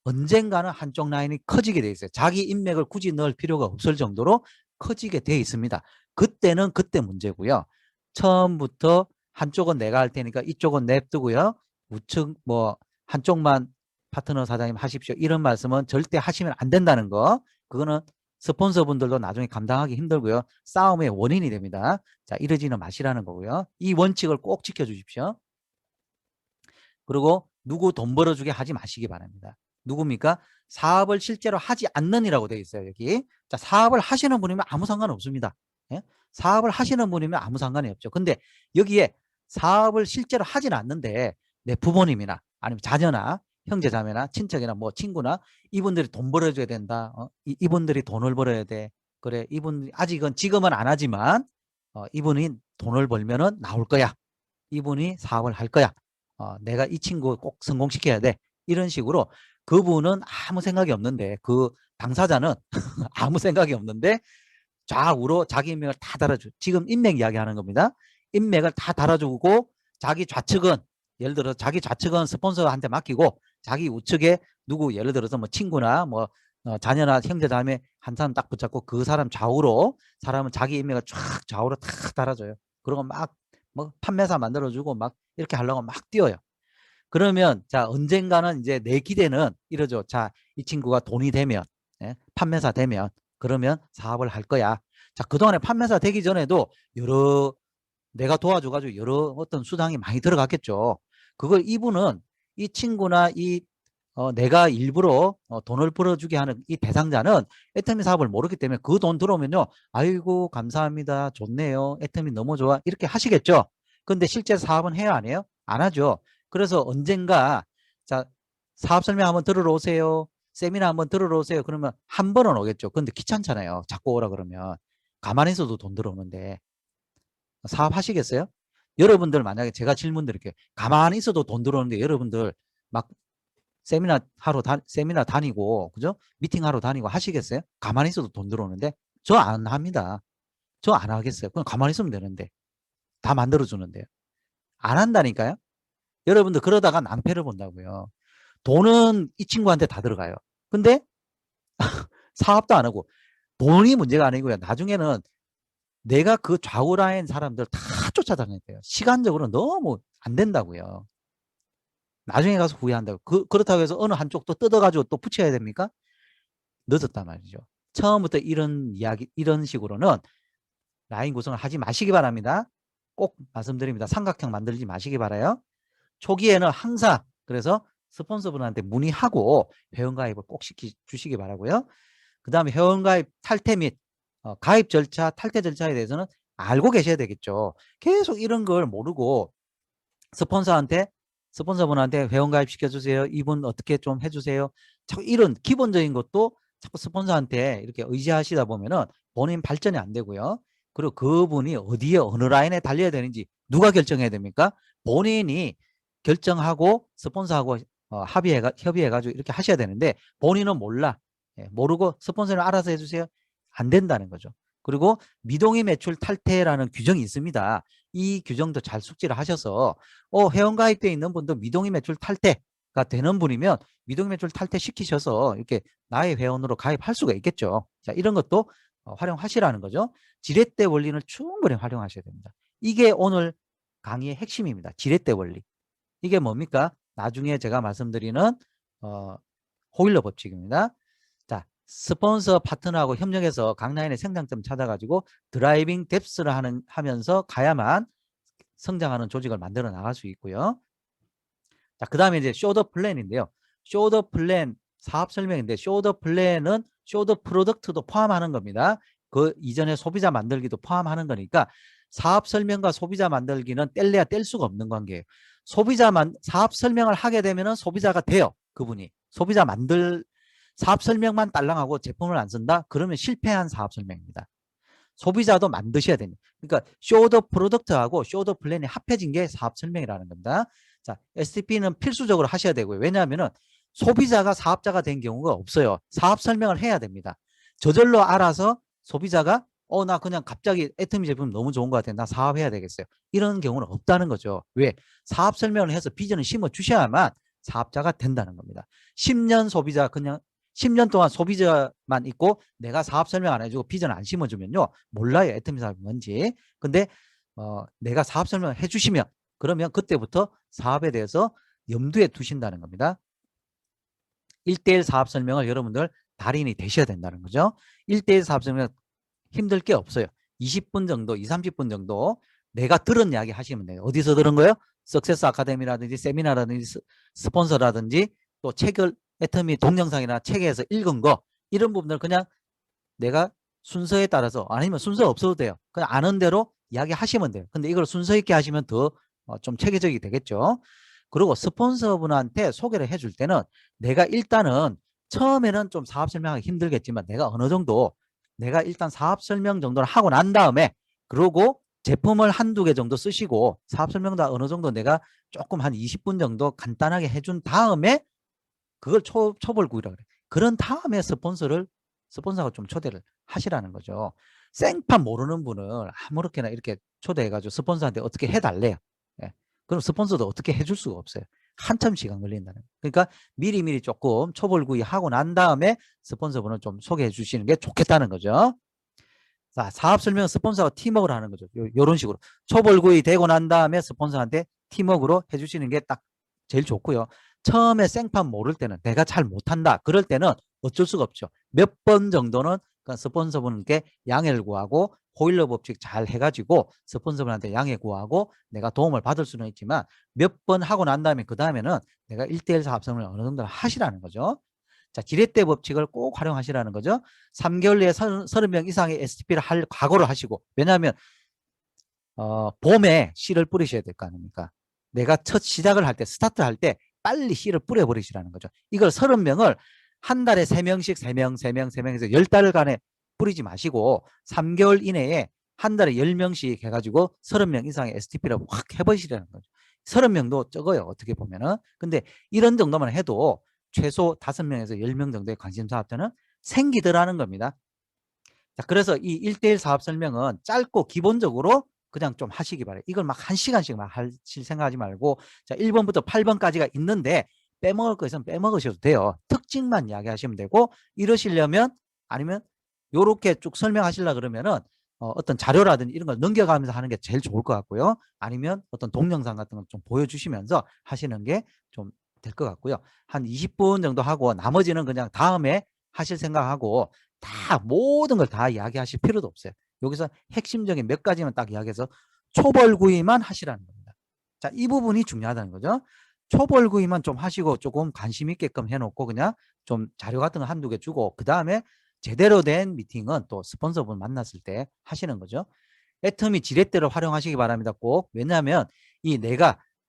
한쪽 라인이 커지게 돼 있어요. 자기 인맥을 굳이 넣을 필요가 없을 정도로 커지게 돼 있습니다. 그때는 그때 문제고요. 처음부터 한쪽은 내가 할 테니까 이쪽은 냅두고요. 우측 뭐 한쪽만 파트너 사장님 하십시오. 이런 말씀은 절대 하시면 안 된다는 거. 그거는 스폰서분들도 나중에 감당하기 힘들고요. 싸움의 원인이 됩니다. 자, 이러지는 마시라는 거고요. 이 원칙을 꼭 지켜주십시오. 그리고 누구 돈 벌어주게 하지 마시기 바랍니다. 누굽니까? 사업을 실제로 하지 않는 이라고 되어 있어요. 여기. 자, 사업을 하시는 분이면 아무 상관 없습니다. 예? 사업을 하시는 분이면 아무 상관이 없죠. 근데 여기에 사업을 실제로 하진 않는데 내 부모님이나 아니면 자녀나 형제 자매나 친척이나 뭐 친구나 이분들이 돈 벌어줘야 된다. 이분들이 돈을 벌어야 돼. 그래, 이분 아직은 지금은 안 하지만 이분이 돈을 벌면은 나올 거야. 이분이 사업을 할 거야. 내가 이 친구 꼭 성공시켜야 돼. 이런 식으로 그분은 아무 생각이 없는데 그 당사자는 아무 생각이 없는데 좌우로 자기 인맥을 다 달아주고 지금 인맥 이야기하는 겁니다. 인맥을 다 달아주고 자기 좌측은 예를 들어 자기 좌측은 스폰서한테 맡기고 자기 우측에 누구 예를 들어서 뭐 친구나 뭐 자녀나 형제 자매 한 사람 딱 붙잡고 그 사람 좌우로 사람은 자기 인맥을 쫙 좌우로 탁 달아줘요. 그리고 막 뭐 판매사 만들어주고 막 이렇게 하려고 막 뛰어요. 그러면 자 언젠가는 이제 내 기대는 이러죠. 자, 이 친구가 돈이 되면 판매사 되면 그러면 사업을 할 거야. 자, 그동안에 판매사 되기 전에도 여러 내가 도와줘가지고 여러 어떤 수당이 많이 들어갔겠죠. 그걸 이분은 이 친구나 이 내가 일부러 돈을 벌어주게 하는 이 대상자는 애터미 사업을 모르기 때문에 그 돈 들어오면요. 아이고 감사합니다. 좋네요. 애터미 너무 좋아. 이렇게 하시겠죠. 근데 실제 사업은 해야 안 해요? 안 하죠. 그래서 언젠가 자 사업 설명 한번 들으러 오세요. 세미나 한번 들으러 오세요. 그러면 한 번은 오겠죠. 근데 귀찮잖아요. 자꾸 오라 그러면. 가만히 있어도 돈 들어오는데 사업 하시겠어요? 여러분들 만약에 제가 질문 드릴게요. 가만히 있어도 돈 들어오는데 여러분들 막 세미나 다니고 그죠? 미팅 하러 다니고 하시겠어요? 가만히 있어도 돈 들어오는데 저 안 합니다. 저 안 하겠어요. 그냥 가만히 있으면 되는데 다 만들어 주는데요. 안 한다니까요. 여러분들 그러다가 낭패를 본다고요. 돈은 이 친구한테 다 들어가요. 근데 사업도 안 하고 돈이 문제가 아니고요. 나중에는 내가 그 좌우 라인 사람들 다 쫓아다녀야 돼요. 시간적으로 너무 안 된다고요. 나중에 가서 후회한다고. 그렇다고 해서 어느 한쪽 또 뜯어가지고 또 붙여야 됩니까? 늦었단 말이죠. 처음부터 이런 식으로는 라인 구성을 하지 마시기 바랍니다. 꼭 말씀드립니다. 삼각형 만들지 마시기 바라요. 초기에는 항상 그래서 스폰서분한테 문의하고 회원가입을 꼭 시켜주시기 바라고요. 그 다음에 회원가입 탈퇴 및 가입 절차, 탈퇴 절차에 대해서는 알고 계셔야 되겠죠. 계속 이런 걸 모르고 스폰서분한테 회원가입 시켜주세요. 이분 어떻게 좀 해주세요. 자꾸 이런 기본적인 것도 자꾸 스폰서한테 이렇게 의지하시다 보면은 본인 발전이 안 되고요. 그리고 그분이 어디에 어느 라인에 달려야 되는지 누가 결정해야 됩니까? 본인이 결정하고 스폰서하고 협의해가지고 이렇게 하셔야 되는데 본인은 몰라. 모르고 스폰서는 알아서 해주세요. 안 된다는 거죠. 그리고 미동의 매출 탈퇴라는 규정이 있습니다. 이 규정도 잘 숙지를 하셔서 회원가입되어 있는 분도 미동의 매출 탈퇴가 되는 분이면 미동의 매출 탈퇴 시키셔서 이렇게 나의 회원으로 가입할 수가 있겠죠. 자, 이런 것도 활용하시라는 거죠. 지렛대 원리는 충분히 활용하셔야 됩니다. 이게 오늘 강의의 핵심입니다. 지렛대 원리. 이게 뭡니까? 나중에 제가 말씀드리는 호일러 법칙입니다. 자, 스폰서 파트너하고 협력해서 각 라인의 성장점 찾아가지고 드라이빙 뎁스를 하면서 가야만 성장하는 조직을 만들어 나갈 수 있고요. 자, 그 다음에 이제 쇼더 플랜인데요. 쇼더 플랜 사업 설명인데 쇼더 플랜은 쇼더 프로덕트도 포함하는 겁니다. 그 이전에 소비자 만들기도 포함하는 거니까 사업 설명과 소비자 만들기는 뗄래야 뗄 수가 없는 관계예요. 사업 설명을 하게 되면은 소비자가 돼요. 그분이. 사업 설명만 딸랑하고 제품을 안 쓴다? 그러면 실패한 사업 설명입니다. 소비자도 만드셔야 됩니다. 그러니까 쇼더 프로덕트하고 쇼더 플랜이 합해진 게 사업 설명이라는 겁니다. 자, STP는 필수적으로 하셔야 되고요. 왜냐하면은 소비자가 사업자가 된 경우가 없어요. 사업 설명을 해야 됩니다. 저절로 알아서 소비자가 나 그냥 갑자기 애터미 제품 너무 좋은 것 같아. 나 사업해야 되겠어요. 이런 경우는 없다는 거죠. 왜? 사업 설명을 해서 비전을 심어 주셔야만 사업자가 된다는 겁니다. 10년 동안 소비자만 있고 내가 사업 설명 안 해주고 비전 안 심어주면요. 몰라요. 애터미 사업이 뭔지. 근데 내가 사업 설명을 해주시면 그러면 그때부터 사업에 대해서 염두에 두신다는 겁니다. 1대1 사업 설명을 여러분들 달인이 되셔야 된다는 거죠. 1대1 사업 설명은 힘들 게 없어요. 20분 정도, 20, 30분 정도 내가 들은 이야기 하시면 돼요. 어디서 들은 거예요? 석세스 아카데미라든지 세미나라든지 스폰서라든지 또 책을 애터미 동영상이나 책에서 읽은 거 이런 부분들 그냥 내가 순서에 따라서 아니면 순서 없어도 돼요. 그냥 아는 대로 이야기 하시면 돼요. 근데 이걸 순서 있게 하시면 더 좀 체계적이 되겠죠. 그리고 스폰서분한테 소개를 해줄 때는 내가 일단은 처음에는 좀 사업 설명하기 힘들겠지만 내가 일단 사업 설명 정도를 하고 난 다음에 그러고 제품을 한두 개 정도 쓰시고 사업 설명도 어느 정도 내가 조금 한 20분 정도 간단하게 해준 다음에 그걸 초벌구이라고 그래. 그런 다음에 스폰서가 좀 초대를 하시라는 거죠. 생판 모르는 분을 아무렇게나 이렇게 초대해가지고 스폰서한테 어떻게 해달래요. 예. 그럼 스폰서도 어떻게 해줄 수가 없어요. 한참 시간 걸린다는. 그러니까 미리미리 조금 초벌구이 하고 난 다음에 스폰서분을 좀 소개해 주시는 게 좋겠다는 거죠. 자, 사업 설명 스폰서가 팀워크를 하는 거죠. 요런 식으로. 초벌구이 되고 난 다음에 스폰서한테 팀워크로 해주시는 게 딱 제일 좋고요. 처음에 생판 모를 때는 내가 잘 못한다. 그럴 때는 어쩔 수가 없죠. 몇 번 정도는 스폰서분께 양해를 구하고 호일러 법칙 잘 해가지고 스폰서분한테 양해 구하고 내가 도움을 받을 수는 있지만 몇 번 하고 난 다음에 그 다음에는 내가 1대1 사업성을 어느 정도 하시라는 거죠. 자, 지렛대 법칙을 꼭 활용하시라는 거죠. 3개월 내에 30명 이상의 STP를 할 각오를 하시고 왜냐하면 봄에 씨를 뿌리셔야 될 거 아닙니까? 내가 첫 시작을 할 때 스타트 할 때 빨리 씨를 뿌려버리시라는 거죠. 이걸 30명을 한 달에 3명씩 3명에서 10달간에 뿌리지 마시고 3개월 이내에 한 달에 10명씩 해가지고 30명 이상의 STP를 확 해버리시라는 거죠. 30명도 적어요. 어떻게 보면은. 근데 이런 정도만 해도 최소 5명에서 10명 정도의 관심사업자는 생기더라는 겁니다. 자, 그래서 이 1대1 사업 설명은 짧고 기본적으로 그냥 좀 하시기 바래요. 이걸 막 1시간씩 막 하실 생각하지 말고 자, 1번부터 8번까지가 있는데 빼먹을 거 있으면 빼먹으셔도 돼요. 특징만 이야기하시면 되고 이러시려면 아니면 요렇게 쭉 설명하시려 그러면은 어떤 자료라든지 이런 걸 넘겨가면서 하는 게 제일 좋을 것 같고요. 아니면 어떤 동영상 같은 걸 좀 보여주시면서 하시는 게 좀 될 것 같고요. 한 20분 정도 하고 나머지는 그냥 다음에 하실 생각하고 다 모든 걸 다 이야기하실 필요도 없어요. 여기서 핵심적인 몇 가지만 딱 이야기해서 초벌구이만 하시라는 겁니다. 자, 이 부분이 중요하다는 거죠. 초벌구이만 좀 하시고 조금 관심 있게끔 해놓고 그냥 좀 자료 같은 거 한두 개 주고 그 다음에 제대로 된 미팅은 또 스폰서분 만났을 때 하시는 거죠. 애터미 지렛대를 활용하시기 바랍니다. 꼭. 왜냐하면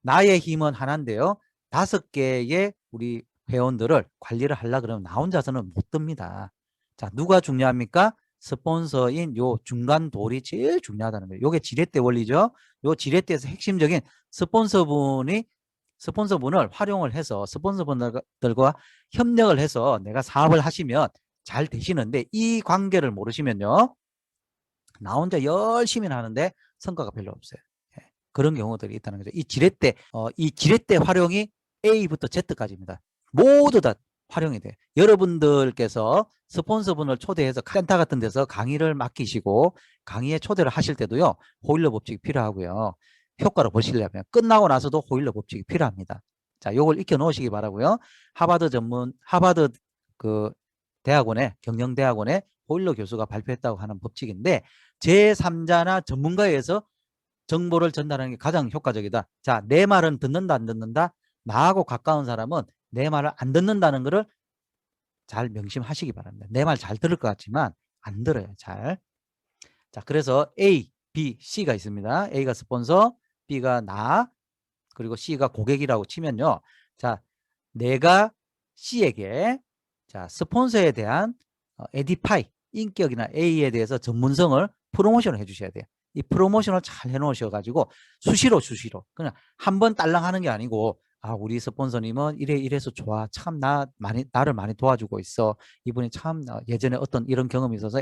나의 힘은 하나인데요. 5개의 우리 회원들을 관리를 하려고 그러면 나 혼자서는 못 듭니다. 자, 누가 중요합니까? 스폰서인 요 중간 돌이 제일 중요하다는 거예요. 요게 지렛대 원리죠. 요 지렛대에서 핵심적인 스폰서분을 활용을 해서 스폰서분들과 협력을 해서 내가 사업을 하시면 잘 되시는데 이 관계를 모르시면요. 나 혼자 열심히 하는데 성과가 별로 없어요. 그런 경우들이 있다는 거죠. 이 지렛대 활용이 A부터 Z까지입니다. 모두 다 활용이 돼요. 여러분들께서 스폰서분을 초대해서 센터 같은 데서 강의를 맡기시고 강의에 초대를 하실 때도요. 호일러 법칙이 필요하고요. 효과를 보시려면 끝나고 나서도 호일러 법칙이 필요합니다. 자, 요걸 익혀 놓으시기 바라고요. 하버드 그 대학원의 경영대학원의 호일러 교수가 발표했다고 하는 법칙인데 제3자나 전문가에 의해서 정보를 전달하는 게 가장 효과적이다. 자, 내 말은 듣는다 안 듣는다? 나하고 가까운 사람은 내 말을 안 듣는다는 것을 잘 명심하시기 바랍니다. 내 말 잘 들을 것 같지만 안 들어요. 잘. 자, 그래서 A, B, C가 있습니다. A가 스폰서, B가 나, 그리고 C가 고객이라고 치면요. 자, 내가 C에게 자, 스폰서에 대한 에디파이, 인격이나 A에 대해서 전문성을 프로모션을 해주셔야 돼요. 이 프로모션을 잘 해놓으셔가지고 수시로 그냥 한 번 딸랑 하는 게 아니고 아, 우리 스폰서님은 이래서 좋아. 참 나를 많이 도와주고 있어. 이분이 참 예전에 어떤 이런 경험이 있어서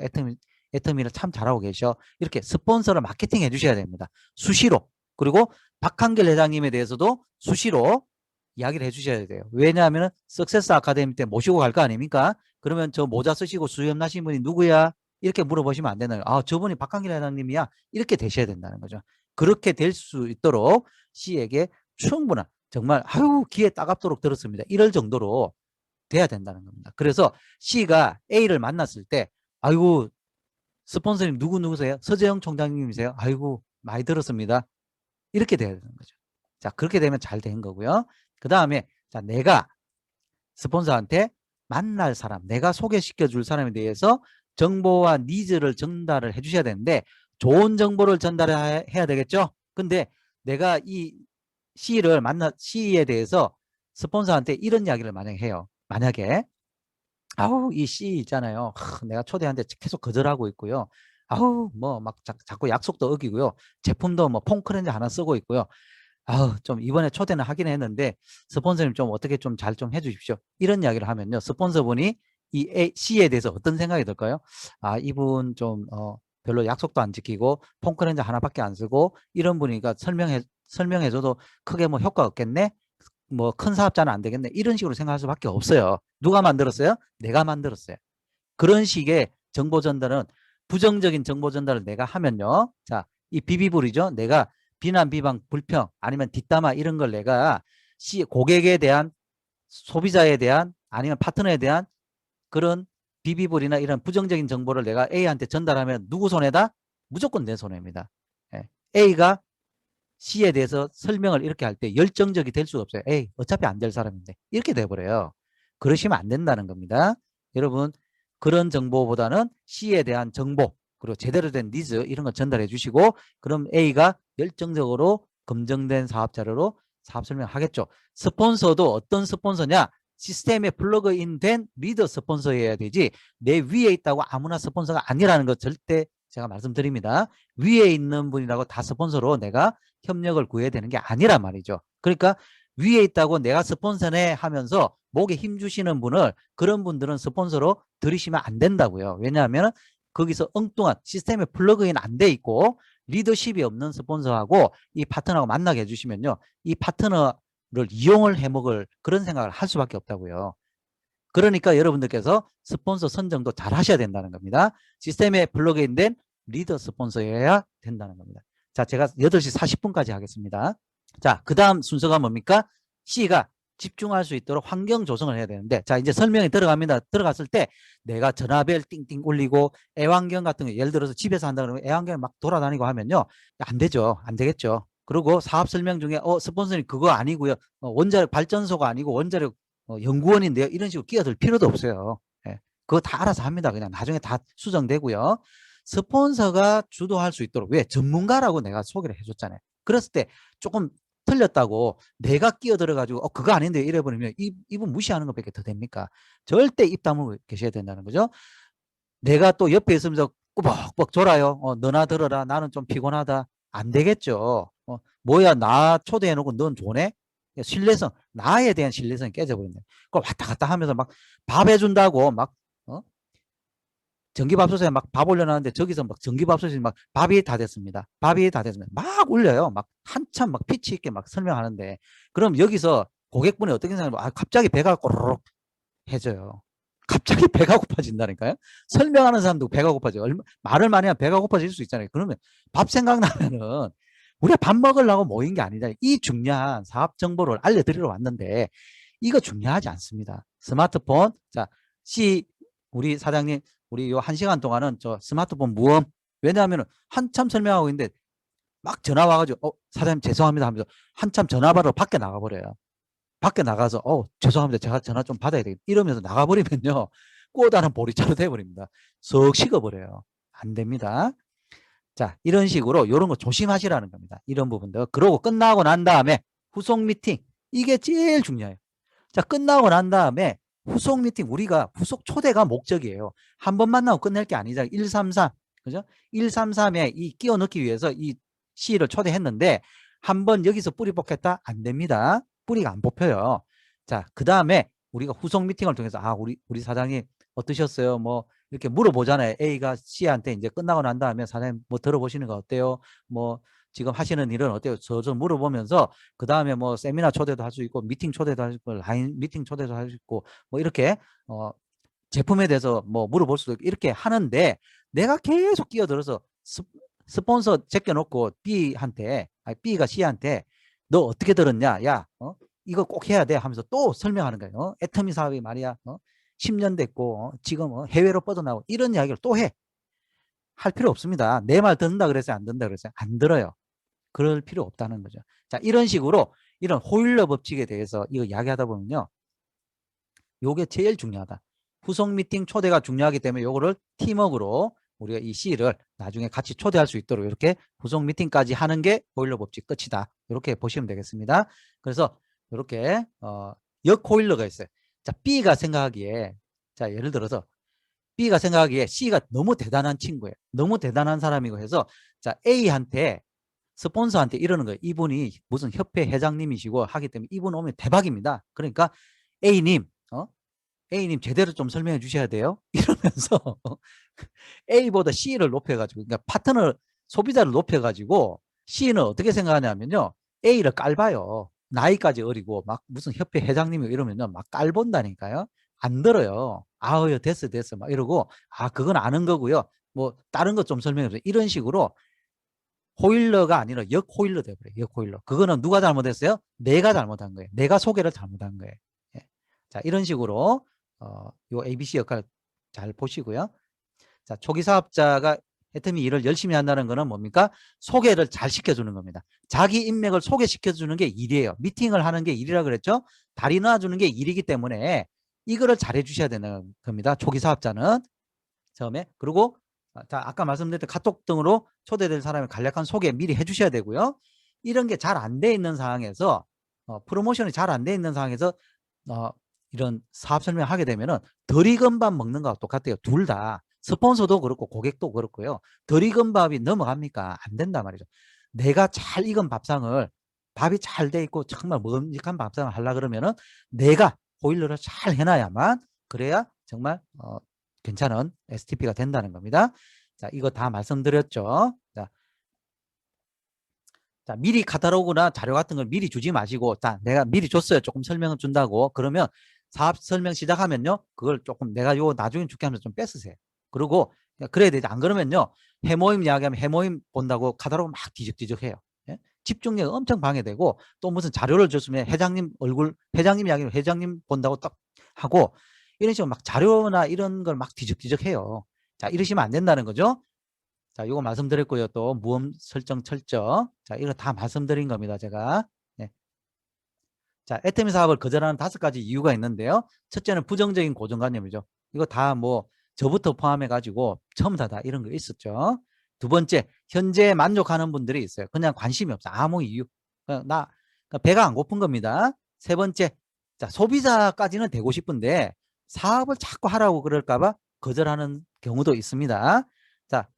애터미를 참 잘하고 계셔. 이렇게 스폰서를 마케팅 해주셔야 됩니다. 수시로. 그리고 박한결 회장님에 대해서도 수시로 이야기를 해주셔야 돼요. 왜냐하면 석세스 아카데미 때 모시고 갈 거 아닙니까? 그러면 저 모자 쓰시고 수염 나신 분이 누구야? 이렇게 물어보시면 안 되나요? 아, 저분이 박한길 회장님이야. 이렇게 되셔야 된다는 거죠. 그렇게 될 수 있도록 C에게 충분한 정말 아유 귀에 따갑도록 들었습니다. 이럴 정도로 돼야 된다는 겁니다. 그래서 C가 A를 만났을 때 아이고 스폰서님 누구세요? 서재영 총장님이세요? 아이고 많이 들었습니다. 이렇게 돼야 되는 거죠. 자, 그렇게 되면 잘 된 거고요. 그 다음에 자, 내가 스폰서한테 만날 사람, 내가 소개시켜 줄 사람에 대해서 정보와 니즈를 전달을 해 주셔야 되는데 좋은 정보를 전달해야 되겠죠. 근데 내가 이 C에 대해서 스폰서한테 이런 이야기를 만약에 해요. 만약에 아우 이 C 있잖아요. 내가 초대하는데 계속 거절하고 있고요. 아우 뭐 막 자꾸 약속도 어기고요. 제품도 뭐 폰크렌즈 하나 쓰고 있고요. 아우 좀 이번에 초대는 하긴 했는데 스폰서님 좀 어떻게 좀 잘 좀 해주십시오. 이런 이야기를 하면요. 스폰서분이 이 C에 대해서 어떤 생각이 들까요? 아 이분 좀 별로 약속도 안 지키고 폰크렌즈 하나밖에 안 쓰고 이런 분이니까 설명해줘도 크게 뭐 효과 없겠네. 뭐 큰 사업자는 안 되겠네. 이런 식으로 생각할 수밖에 없어요. 누가 만들었어요? 내가 만들었어요. 그런 식의 정보 전달은 부정적인 정보 전달을 내가 하면요. 자, 이 비비불이죠. 내가 비난, 비방, 불평 아니면 뒷담화 이런 걸 내가 고객에 대한 소비자에 대한 아니면 파트너에 대한 그런 비비불이나 이런 부정적인 정보를 내가 A한테 전달하면 누구 손해다? 무조건 내 손해입니다. 예. A가 C에 대해서 설명을 이렇게 할 때 열정적이 될 수가 없어요. 에이 어차피 안 될 사람인데 이렇게 돼버려요. 그러시면 안 된다는 겁니다. 여러분 그런 정보보다는 C에 대한 정보 그리고 제대로 된 니즈 이런 거 전달해 주시고 그럼 A가 열정적으로 검증된 사업 자료로 사업 설명하겠죠. 스폰서도 어떤 스폰서냐? 시스템에 플러그인 된 리더 스폰서여야 되지 내 위에 있다고 아무나 스폰서가 아니라는 거 절대 제가 말씀드립니다. 위에 있는 분이라고 다 스폰서로 내가 협력을 구해야 되는 게 아니란 말이죠. 그러니까 위에 있다고 내가 스폰서네 하면서 목에 힘 주시는 분을 그런 분들은 스폰서로 들이시면 안 된다고요. 왜냐하면 거기서 엉뚱한 시스템에 플러그인 안 돼 있고 리더십이 없는 스폰서하고 이 파트너하고 만나게 해주시면요. 이 파트너를 이용을 해먹을 그런 생각을 할 수밖에 없다고요. 그러니까 여러분들께서 스폰서 선정도 잘 하셔야 된다는 겁니다. 시스템에 플러그인된 리더 스폰서여야 된다는 겁니다. 자, 제가 8시 40분까지 하겠습니다. 자, 그 다음 순서가 뭡니까? C가 집중할 수 있도록 환경 조성을 해야 되는데 자 이제 설명이 들어갑니다. 들어갔을 때 내가 전화벨 띵띵 울리고 애완경 같은 거 예를 들어서 집에서 한다 그러면 애완경이 막 돌아다니고 하면요. 안 되죠. 안 되겠죠. 그리고 사업 설명 중에 스폰서님 그거 아니고요. 원자력 발전소가 아니고 원자력 연구원인데요. 이런 식으로 끼어들 필요도 없어요. 예. 그거 다 알아서 합니다. 그냥 나중에 다 수정되고요. 스폰서가 주도할 수 있도록 왜 전문가라고 내가 소개를 해줬잖아요. 그랬을 때 조금 틀렸다고 내가 끼어들어가지고 그거 아닌데 이래버리면 이분 무시하는 것밖에 더 됩니까? 절대 입 다물고 계셔야 된다는 거죠. 내가 또 옆에 있으면서 꾸벅꾸벅 졸아요. 너나 들어라. 나는 좀 피곤하다. 안 되겠죠. 뭐야 나 초대해놓고 넌 좋네? 신뢰성, 나에 대한 신뢰성이 깨져버린다. 그걸 왔다 갔다 하면서 막 밥 해준다고 막 전기밥솥에 막 밥 올려놨는데 저기서 막 전기밥솥이 막 밥이 다 됐습니다. 밥이 다 됐습니다. 막 울려요. 막 한참 막 피치 있게 막 설명하는데 그럼 여기서 고객분이 어떻게 생각하면 갑자기 배가 꼬르륵 해져요. 갑자기 배가 고파진다니까요. 설명하는 사람도 배가 고파져요. 말을 많이 하면 배가 고파질 수 있잖아요. 그러면 밥 생각나면은 우리가 밥 먹으려고 모인 게 아니다. 이 중요한 사업 정보를 알려드리러 왔는데 이거 중요하지 않습니다. 스마트폰, 자, 우리 사장님, 우리 요 1시간 동안은 저 스마트폰 무음. 왜냐하면 한참 설명하고 있는데 막 전화 와가지고, 사장님 죄송합니다 하면서 한참 전화 받으러 밖에 나가버려요. 밖에 나가서, 죄송합니다. 제가 전화 좀 받아야 되겠다. 이러면서 나가버리면요. 꼬다는 보리차로 돼버립니다. 썩 식어버려요. 안 됩니다. 자, 이런 식으로 이런 거 조심하시라는 겁니다. 이런 부분들. 그러고 끝나고 난 다음에 후속 미팅. 이게 제일 중요해요. 자, 끝나고 난 다음에 후속 미팅, 우리가 후속 초대가 목적이에요. 한 번 만나고 끝낼 게 아니잖아요. 133. 그죠? 133에 이 끼워 넣기 위해서 이 C를 초대했는데 한 번 여기서 뿌리 뽑겠다? 안 됩니다. 뿌리가 안 뽑혀요. 자, 그 다음에 우리가 후속 미팅을 통해서 우리 사장님 어떠셨어요? 뭐 이렇게 물어보잖아요. A가 C한테 이제 끝나고 난 다음에 사장님 뭐 들어보시는 거 어때요? 뭐 지금 하시는 일은 어때요? 저 물어보면서 그 다음에 뭐 세미나 초대도 할 수 있고 미팅 초대도 할 수 있고 라인 미팅 초대도 할 수 있고 뭐 이렇게 제품에 대해서 뭐 물어볼 수도 있고 이렇게 하는데 내가 계속 끼어들어서 스폰서 제껴놓고 B가 C한테 너 어떻게 들었냐? 야, 이거 꼭 해야 돼 하면서 또 설명하는 거예요. 애터미 사업이 말이야. 10년 됐고 지금 해외로 뻗어나오고 이런 이야기를 또 해. 할 필요 없습니다. 내 말 듣는다 그랬어요? 안 듣는다 그랬어요? 안 들어요. 그럴 필요 없다는 거죠. 자, 이런 식으로 이런 호일러 법칙에 대해서 이거 이야기하다 보면요. 요게 제일 중요하다. 후속 미팅 초대가 중요하기 때문에 요거를 팀워크로 우리가 이 C를 나중에 같이 초대할 수 있도록 이렇게 후속 미팅까지 하는 게 호일러 법칙 끝이다. 이렇게 보시면 되겠습니다. 그래서 이렇게 역호일러가 있어요. 자, B가 생각하기에 자, 예를 들어서 B가 생각하기에 C가 너무 대단한 친구예요. 너무 대단한 사람이고 해서 자, A한테 스폰서한테 이러는 거예요. 이분이 무슨 협회 회장님이시고 하기 때문에 이분 오면 대박입니다. 그러니까 A님, A님 제대로 좀 설명해 주셔야 돼요. 이러면서 A보다 C를 높여가지고, 그러니까 파트너 소비자를 높여가지고 C는 어떻게 생각하냐면요. A를 깔봐요. 나이까지 어리고 막 무슨 협회 회장님이 이러면요. 막 깔본다니까요. 안 들어요. 아유, 됐어. 막 이러고, 그건 아는 거고요. 뭐 다른 것 좀 설명해 주세요. 이런 식으로 호일러가 아니라 역호일러 돼버려요. 역호일러. 그거는 누가 잘못했어요? 내가 잘못한 거예요. 내가 소개를 잘못한 거예요. 예. 자, 이런 식으로 요 ABC 역할 잘 보시고요. 자, 초기 사업자가 애터미 일을 열심히 한다는 거는 뭡니까? 소개를 잘 시켜주는 겁니다. 자기 인맥을 소개시켜주는 게 일이에요. 미팅을 하는 게 일이라 그랬죠? 다리 놔주는 게 일이기 때문에 이거를 잘해 주셔야 되는 겁니다. 초기 사업자는. 처음에. 그리고 자, 아까 말씀드렸던 카톡 등으로 초대될 사람의 간략한 소개 미리 해주셔야 되고요. 이런 게 잘 안 돼 있는 상황에서 프로모션이 잘 안 돼 있는 상황에서 이런 사업 설명하게 되면은 덜 익은 밥 먹는 거하고 똑같아요. 둘 다. 스폰서도 그렇고 고객도 그렇고요. 덜 익은 밥이 넘어갑니까? 안 된단 말이죠. 내가 잘 익은 밥이 잘 돼 있고 정말 먹음직한 밥상을 하려 그러면은 내가 보일러를 잘 해놔야만 그래야 정말 괜찮은 STP가 된다는 겁니다. 자, 이거 다 말씀드렸죠. 자, 미리 카탈로그나 자료 같은 걸 미리 주지 마시고, 자, 내가 미리 줬어요. 조금 설명을 준다고. 그러면 사업 설명 시작하면요. 그걸 조금 내가 요 나중에 줄게 하면서 좀 뺏으세요. 그리고 그래야 되지. 안 그러면요. 해모임 이야기하면 해모임 본다고 카탈로그 막 뒤적뒤적 해요. 예? 집중력 엄청 방해되고 또 무슨 자료를 줬으면 회장님 이야기는 회장님 본다고 딱 하고 이런 식으로 막 자료나 이런 걸 막 뒤적뒤적 해요. 자, 이러시면 안 된다는 거죠. 자, 이거 말씀드렸고요. 또 무음 설정 철저. 자, 이거 다 말씀드린 겁니다. 제가. 네. 자, 애터미 사업을 거절하는 5가지 이유가 있는데요. 첫째는 부정적인 고정관념이죠. 이거 다 뭐 저부터 포함해 가지고 처음 다 이런 거 있었죠. 두 번째, 현재 만족하는 분들이 있어요. 그냥 관심이 없어. 아무 이유. 그러니까 배가 안 고픈 겁니다. 세 번째, 자, 소비자까지는 되고 싶은데 사업을 자꾸 하라고 그럴까봐 거절하는 경우도 있습니다. 자,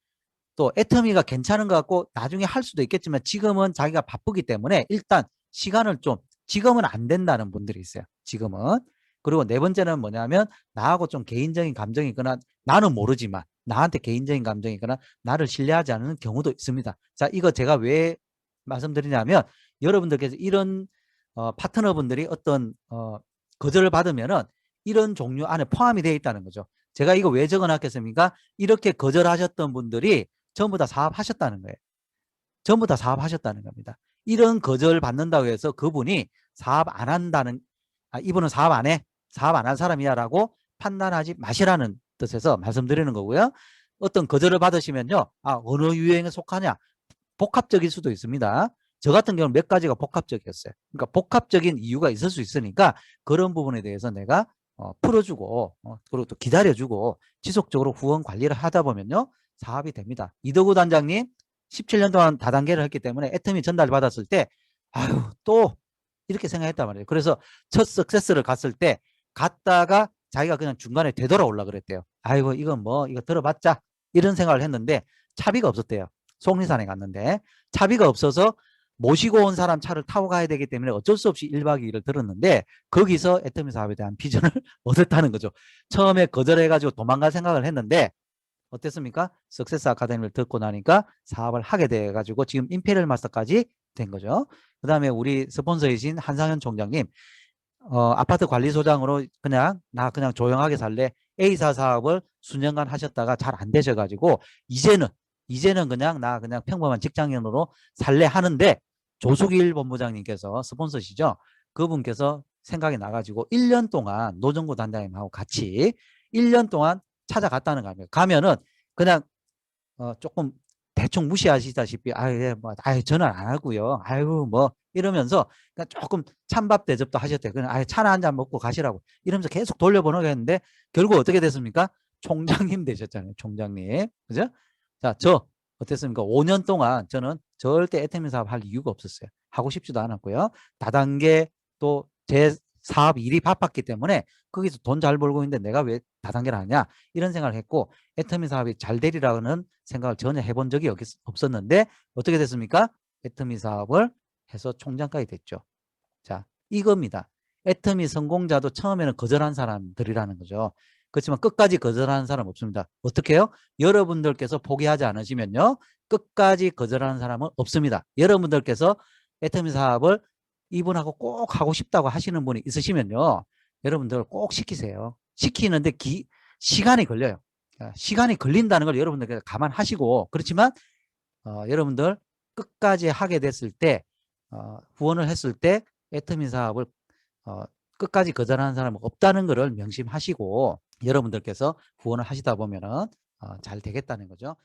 또 애터미가 괜찮은 것 같고 나중에 할 수도 있겠지만 지금은 자기가 바쁘기 때문에 일단 시간을 좀 지금은 안 된다는 분들이 있어요. 지금은. 그리고 네 번째는 뭐냐면 나하고 좀 개인적인 감정이 있거나 나는 모르지만 나한테 개인적인 감정이 있거나 나를 신뢰하지 않는 경우도 있습니다. 자, 이거 제가 왜 말씀드리냐면 여러분들께서 이런 파트너분들이 어떤 거절을 받으면은 이런 종류 안에 포함이 되어 있다는 거죠. 제가 이거 왜 적어놨겠습니까? 이렇게 거절하셨던 분들이 전부 다 사업하셨다는 거예요. 전부 다 사업하셨다는 겁니다. 이런 거절 받는다고 해서 그분이 사업 안 한다는, 이분은 사업 안 해, 사업 안 한 사람이야라고 판단하지 마시라는 뜻에서 말씀드리는 거고요. 어떤 거절을 받으시면요, 어느 유형에 속하냐, 복합적일 수도 있습니다. 저 같은 경우는 몇 가지가 복합적이었어요. 그러니까 복합적인 이유가 있을 수 있으니까 그런 부분에 대해서 내가 풀어주고 그리고 또 기다려주고 지속적으로 후원 관리를 하다 보면요, 사업이 됩니다. 이덕우 단장님 17년 동안 다단계를 했기 때문에 애터미 전달받았을 때 아유 또 이렇게 생각했단 말이에요. 그래서 첫 석세스를 갔을 때 갔다가 자기가 그냥 중간에 되돌아올라 그랬대요. 아이고 이건 뭐 이거 들어봤자 이런 생각을 했는데 차비가 없었대요. 속리산에 갔는데 차비가 없어서 모시고 온 사람 차를 타고 가야 되기 때문에 어쩔 수 없이 1박 2일을 들었는데 거기서 애터미 사업에 대한 비전을 얻었다는 거죠. 처음에 거절해가지고 도망갈 생각을 했는데 어땠습니까? 석세스 아카데미를 듣고 나니까 사업을 하게 돼가지고 지금 임페리얼 마스터까지 된 거죠. 그 다음에 우리 스폰서이신 한상현 총장님, 아파트 관리소장으로 나 그냥 조용하게 살래. A사 사업을 수년간 하셨다가 잘 안 되셔가지고 이제는 나 그냥 평범한 직장인으로 살래 하는데 조수길 본부장님께서 스폰서시죠. 그분께서 생각이 나가지고 1년 동안 노정구 단장님하고 같이 1년 동안 찾아갔다는 겁니다. 가면은 그냥 조금 대충 무시하시다시피 전화 안 하고요. 아유 뭐 이러면서 그러니까 조금 찬밥 대접도 하셨대요. 그냥 차나 한 잔 먹고 가시라고 이러면서 계속 돌려보내고 했는데 결국 어떻게 됐습니까? 총장님 되셨잖아요. 총장님. 그죠? 자, 저 어땠습니까? 5년 동안 저는 절대 애터미 사업 할 이유가 없었어요. 하고 싶지도 않았고요. 다단계 또 제 사업 일이 바빴기 때문에 거기서 돈 잘 벌고 있는데 내가 왜 다단계를 하냐 이런 생각을 했고 애터미 사업이 잘 되리라는 생각을 전혀 해본 적이 없었는데 어떻게 됐습니까? 애터미 사업을 해서 총장까지 됐죠. 자, 이겁니다. 애터미 성공자도 처음에는 거절한 사람들이라는 거죠. 그렇지만 끝까지 거절하는 사람 없습니다. 어떻게 해요? 여러분들께서 포기하지 않으시면요, 끝까지 거절하는 사람은 없습니다. 여러분들께서 애터미 사업을 이분하고 꼭 하고 싶다고 하시는 분이 있으시면요, 여러분들 꼭 시키세요. 시키는데 시간이 걸려요. 시간이 걸린다는 걸 여러분들께서 감안하시고, 그렇지만 여러분들 끝까지 하게 됐을 때 후원을 했을 때 애터미 사업을 끝까지 거절하는 사람은 없다는 것을 명심하시고 여러분들께서 후원을 하시다 보면은 잘 되겠다는 거죠.